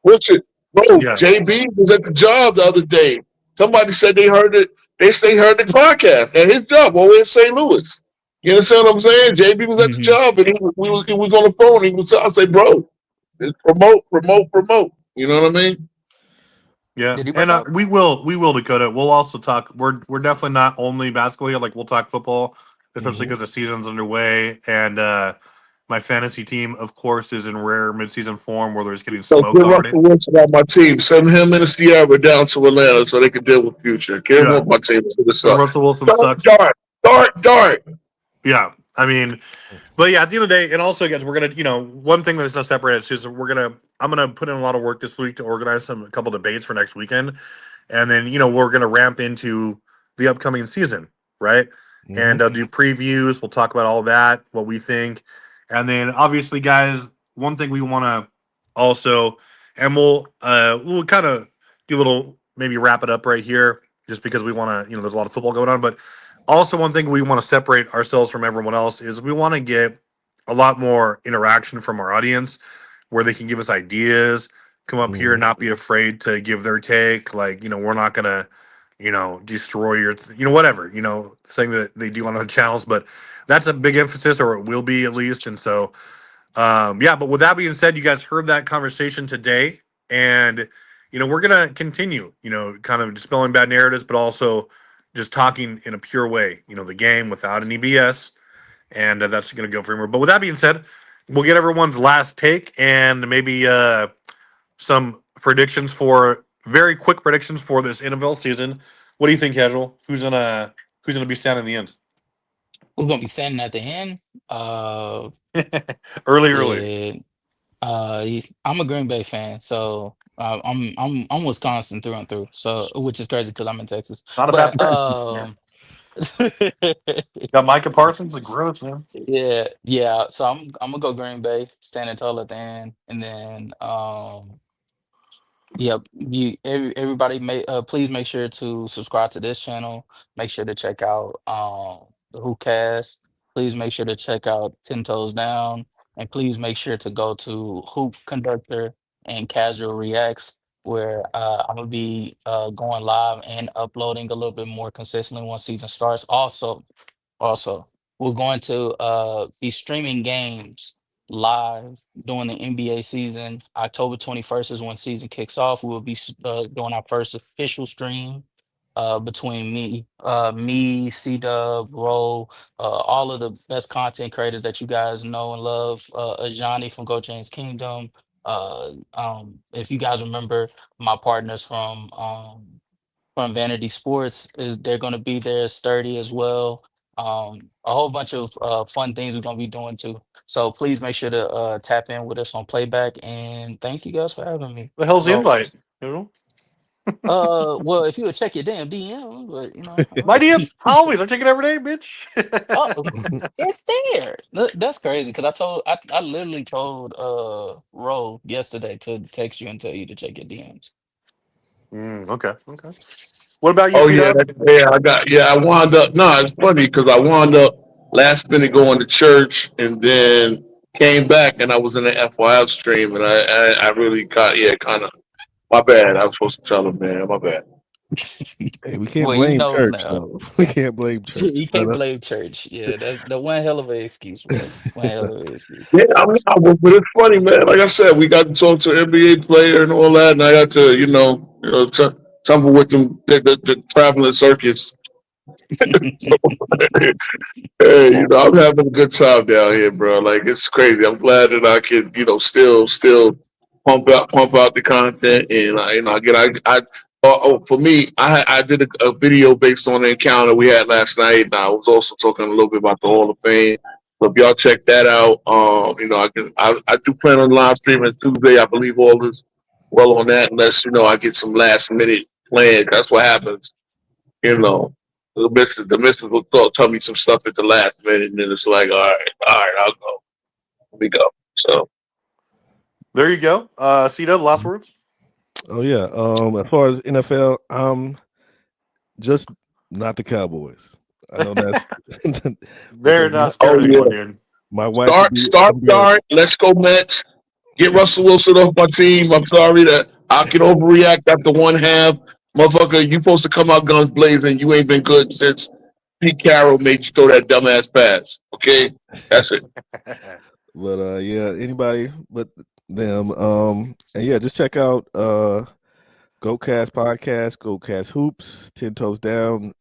Richard, bro, JB was at the job the other day. Somebody said they heard it. They heard the podcast at his job over in St. Louis. You understand what I'm saying? JB was at the job and he was on the phone. I say, bro, it's promote. You know what I mean? Yeah, Did he and break up? we will Dakota. We'll also talk. We're definitely not only basketball here. Like we'll talk football, especially because the season's underway. And my fantasy team, of course, is in rare midseason form where they're just getting So smoked get already. Russell Wilson on my team. Send him and Sierra down to Atlanta so they can deal with Future. Get him Yeah. off my team. So Russell Wilson sucks. Dart. Yeah, I mean, but yeah, at the end of the day, and also, guys, we're gonna, one thing that's not separated is I'm gonna put in a lot of work this week to organize a couple debates for next weekend, and then we're gonna ramp into the upcoming season, right? And do previews. We'll talk about all that, what we think, and then obviously, guys, one thing we want to also, and we'll kind of do a little maybe wrap it up right here, just because we want to, there's a lot of football going on, but. Also, one thing we want to separate ourselves from everyone else is we want to get a lot more interaction from our audience where they can give us ideas, come up here and not be afraid to give their take. Like, we're not going to, destroy your, whatever, saying that they do on other channels, but that's a big emphasis, or it will be at least. And so, yeah, but with that being said, you guys heard that conversation today, and, we're going to continue, kind of dispelling bad narratives, but also just talking in a pure way, the game without any BS, and that's going to go for him. But with that being said, we'll get everyone's last take and maybe some predictions very quick predictions for this NFL season. What do you think, Casual? Who's gonna be standing in the end? Who's gonna be standing at the end? Early. I'm a Green Bay fan, so I'm Wisconsin through and through. So, which is crazy because I'm in Texas. Not a But bad got Micah Parsons, the gross man. yeah. So I'm gonna go Green Bay, standing tall at the end, and then yep. Everybody please make sure to subscribe to this channel. Make sure to check out the Hoopcast. Please make sure to check out 10 Toes Down, and please make sure to go to Hoop Conductor and Casual Reacts, where I'm gonna be going live and uploading a little bit more consistently once season starts. Also, we're going to be streaming games live during the NBA season. October 21st is when season kicks off. We will be doing our first official stream between me, C-Dub, Roll, all of the best content creators that you guys know and love. Ajani from Go James Kingdom. If you guys remember, my partners from Vanity Sports they're going to be there. Sturdy as well. A whole bunch of fun things we're going to be doing too. So please make sure to tap in with us on Playback, and thank you guys for having me. The hell's the So, invite? well, if you would check your damn DM, but My DMs always. I check it every day, bitch. oh, it's there. Look, that's crazy because I literally told Ro yesterday to text you and tell you to check your DMs. Okay. What about you? Oh Sheeta? I wound up. No, it's funny because I wound up last minute going to church and then came back and I was in the FYF stream and I really got kind of. My bad. I was supposed to tell him, man. My bad. Hey, we can't Well, he blame knows church, now. though. We can't blame church. You can't blame church. Yeah, that's the one hell of an excuse, bro. One hell of an excuse. Yeah, but it's funny, man. Like I said, we got to talk to an NBA player and all that, and I got to, tumble with them the traveling circus. Hey, I'm having a good time down here, bro. Like it's crazy. I'm glad that I can, still pump out the content, and for me, I did a video based on the encounter we had last night, and I was also talking a little bit about the Hall of Fame. So if y'all check that out, I do plan on live streaming Tuesday. I believe all is well on that, unless I get some last minute plans. That's what happens, The missus will tell me some stuff at the last minute, and then it's like, all right, I'll go. Here we go. So there you go. C-Dub, last words. Oh yeah. As far as NFL, just not the Cowboys. I know that's They're not scared anymore, dude. My wife start. Let's go Mets. Get Russell Wilson off my team. I'm sorry that I can overreact after one half. Motherfucker, you supposed to come out guns blazing. You ain't been good since Pete Carroll made you throw that dumbass pass. Okay? That's it. But yeah, anybody but them. And yeah, just check out GoCast Podcast, GoCast Hoops, 10 Toes Down,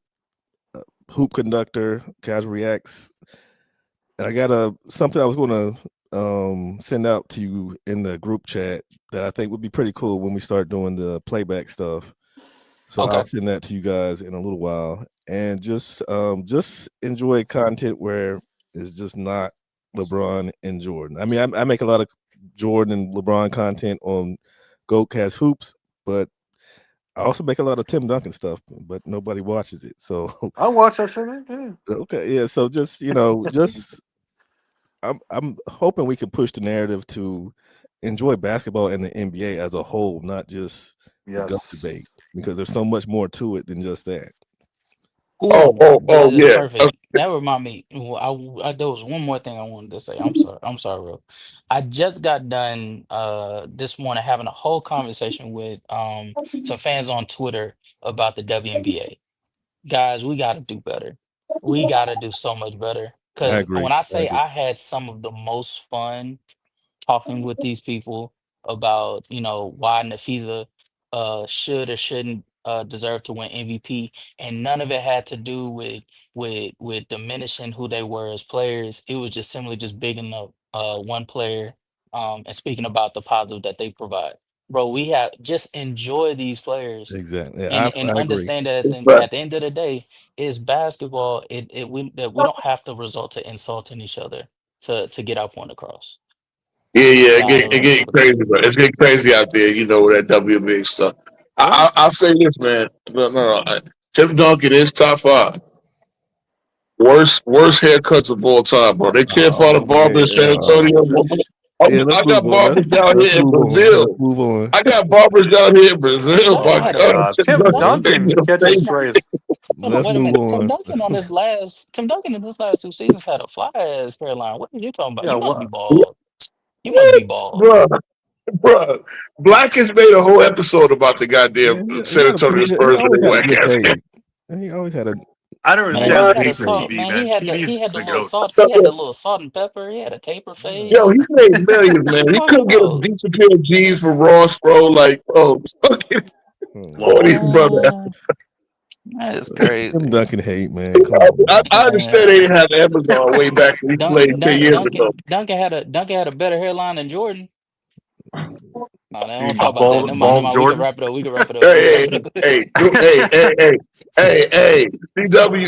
Hoop Conductor, Casual Reacts. And I got something I was gonna send out to you in the group chat that I think would be pretty cool when we start doing the playback stuff. So Okay. I'll send that to you guys in a little while. And just enjoy content where it's just not LeBron and Jordan. I mean, I make a lot of Jordan and LeBron content on GoCast Hoops, but I also make a lot of Tim Duncan stuff, but nobody watches it. So I watch that shit, man. Yeah. okay, yeah. So just just I'm hoping we can push the narrative to enjoy basketball and the NBA as a whole, not just the GOAT Yes. debate, because there's so much more to it than just that. Ooh, Yeah. perfect. That remind me. There was one more thing I wanted to say. I'm sorry, Ro. I just got done this morning having a whole conversation with some fans on Twitter about the WNBA. Guys, we got to do better. We got to do so much better. I Because agree. when I say I had some of the most fun talking with these people about, why Nafisa should or shouldn't deserve to win MVP, and none of it had to do with diminishing who they were as players. It was just simply just bigging up one player and speaking about the positive that they provide. Bro, we have just enjoy these players Exactly. and I agree. understand that Right. at the end of the day, it's basketball. That we don't have to resort to insulting each other to get our point across. Yeah, So I it land there get with that. crazy, bro. It's getting crazy out there, with that WNBA stuff. Right. I'll say this, man. No. Tim Duncan is top 5. Worst haircuts of all time, bro. They can't find a barber in San Antonio. Yeah, let's I move got on. barbers down Let's here in move on. Brazil. Let's move on. I got barbers down here in Brazil. Duncan My had Oh a God, Tim Duncan catching Tim, strays. Let's wait a move minute. on. Tim Duncan in his last 2 seasons had a fly ass hairline. What are you talking about? Yeah, You must be what? bald. You must be bald. bro. Black has made a whole episode about the goddamn Yeah, San Antonio he Spurs always and had a whack good ass. fade. He always had a I don't Man, understand he the had hate a for salt. TV, Man, man. he had TV's the the little goat. salt. He had the little salt and pepper. He had a taper fade. Yo, he made millions, man. What you He talking couldn't get a about? decent pair of jeans from Ross, bro. Like, fucking all these brothers. That is crazy. Tim Duncan hate, man. Come on. I understand they didn't have Amazon way back when he played 10 years ago. Duncan had a better hairline than Jordan. No, they You don't mean talk about that. Never mind. bald We can Jordan? wrap it up. We can wrap it up.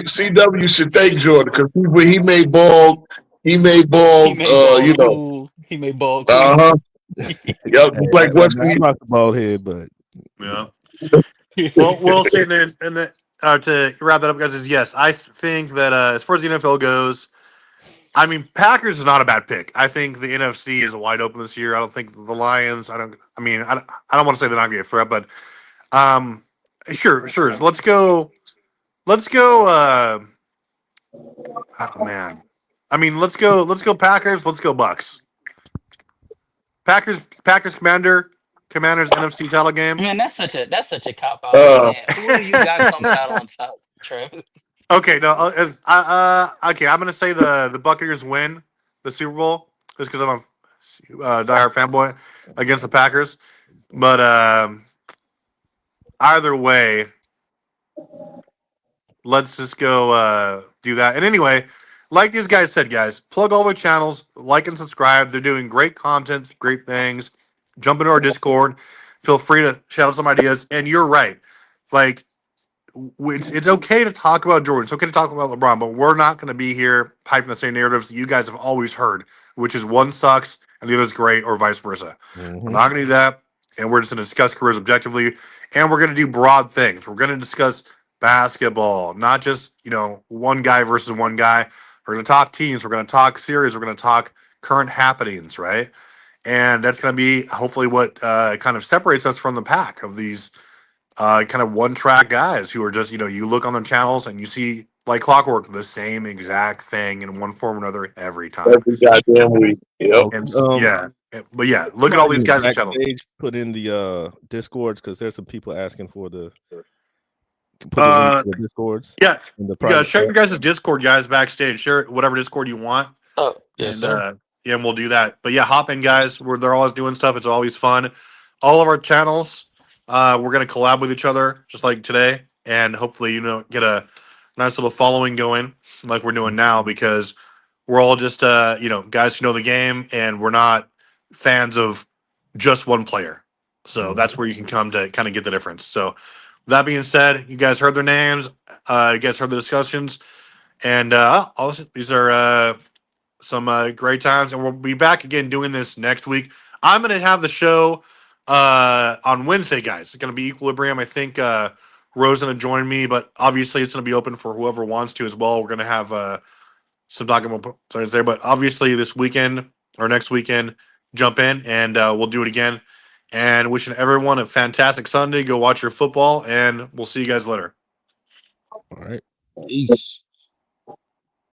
CW should thank Jordan because he made bald. He made bald. He made bald cool. Yep, just like I Wesley. rock the bald head, but Yeah. Well, what I'll say then, and then to wrap that up, guys, is yes, I think that as far as the NFL goes, I mean, Packers is not a bad pick. I think the NFC is wide open this year. I don't think the Lions. I don't want to say they're not going to be a threat, but sure. Let's go. Oh man, I mean, let's go Packers. Let's go Bucks. Packers, Commanders NFC title game. Man, that's such a cop out, man. Who do you got coming out on top, Trev? Okay, no, okay. I'm gonna say the Buccaneers win the Super Bowl just because I'm a diehard fanboy against the Packers. But either way, let's just go do that. And anyway, like these guys said, guys, plug all their channels, like and subscribe. They're doing great content, great things. Jump into our Discord. Feel free to shout out some ideas. And you're right, like. It's okay to talk about Jordan. It's okay to talk about LeBron, but we're not going to be here piping the same narratives that you guys have always heard, which is one sucks and the other's great, or vice versa. We're not going to do that, and we're just going to discuss careers objectively, and we're going to do broad things. We're going to discuss basketball, not just one guy versus one guy. We're going to talk teams. We're going to talk series. We're going to talk current happenings, right? And that's going to be hopefully what kind of separates us from the pack of these. Kind of one-track guys who are just, you look on their channels and you see, like clockwork, the same exact thing in one form or another every time. Every goddamn week. Yep. And, but yeah, look at all these guys' channels. Put in the Discords because there's some people asking for the Put the link to the Discords. Yeah, In the yeah. private Share your chat. guys' Discord, guys, backstage. Share whatever Discord you want. Oh, yes, And sir. yeah, and we'll do that. But yeah, hop in, guys. They're always doing stuff. It's always fun. All of our channels, we're gonna collab with each other, just like today, and hopefully, get a nice little following going, like we're doing now, because we're all just guys who know the game, and we're not fans of just one player. So that's where you can come to kind of get the difference. So that being said, you guys heard their names. You guys heard the discussions, and these are some great times, and we'll be back again doing this next week. I'm going to have the show on Wednesday, guys. It's going to be Equilibrium. I think Rose's going to join me, but obviously it's going to be open for whoever wants to as well. We're going to have some document there, but obviously this weekend or next weekend, jump in and we'll do it again. And wishing everyone a fantastic Sunday. Go watch your football, and we'll see you guys later. All right. Peace.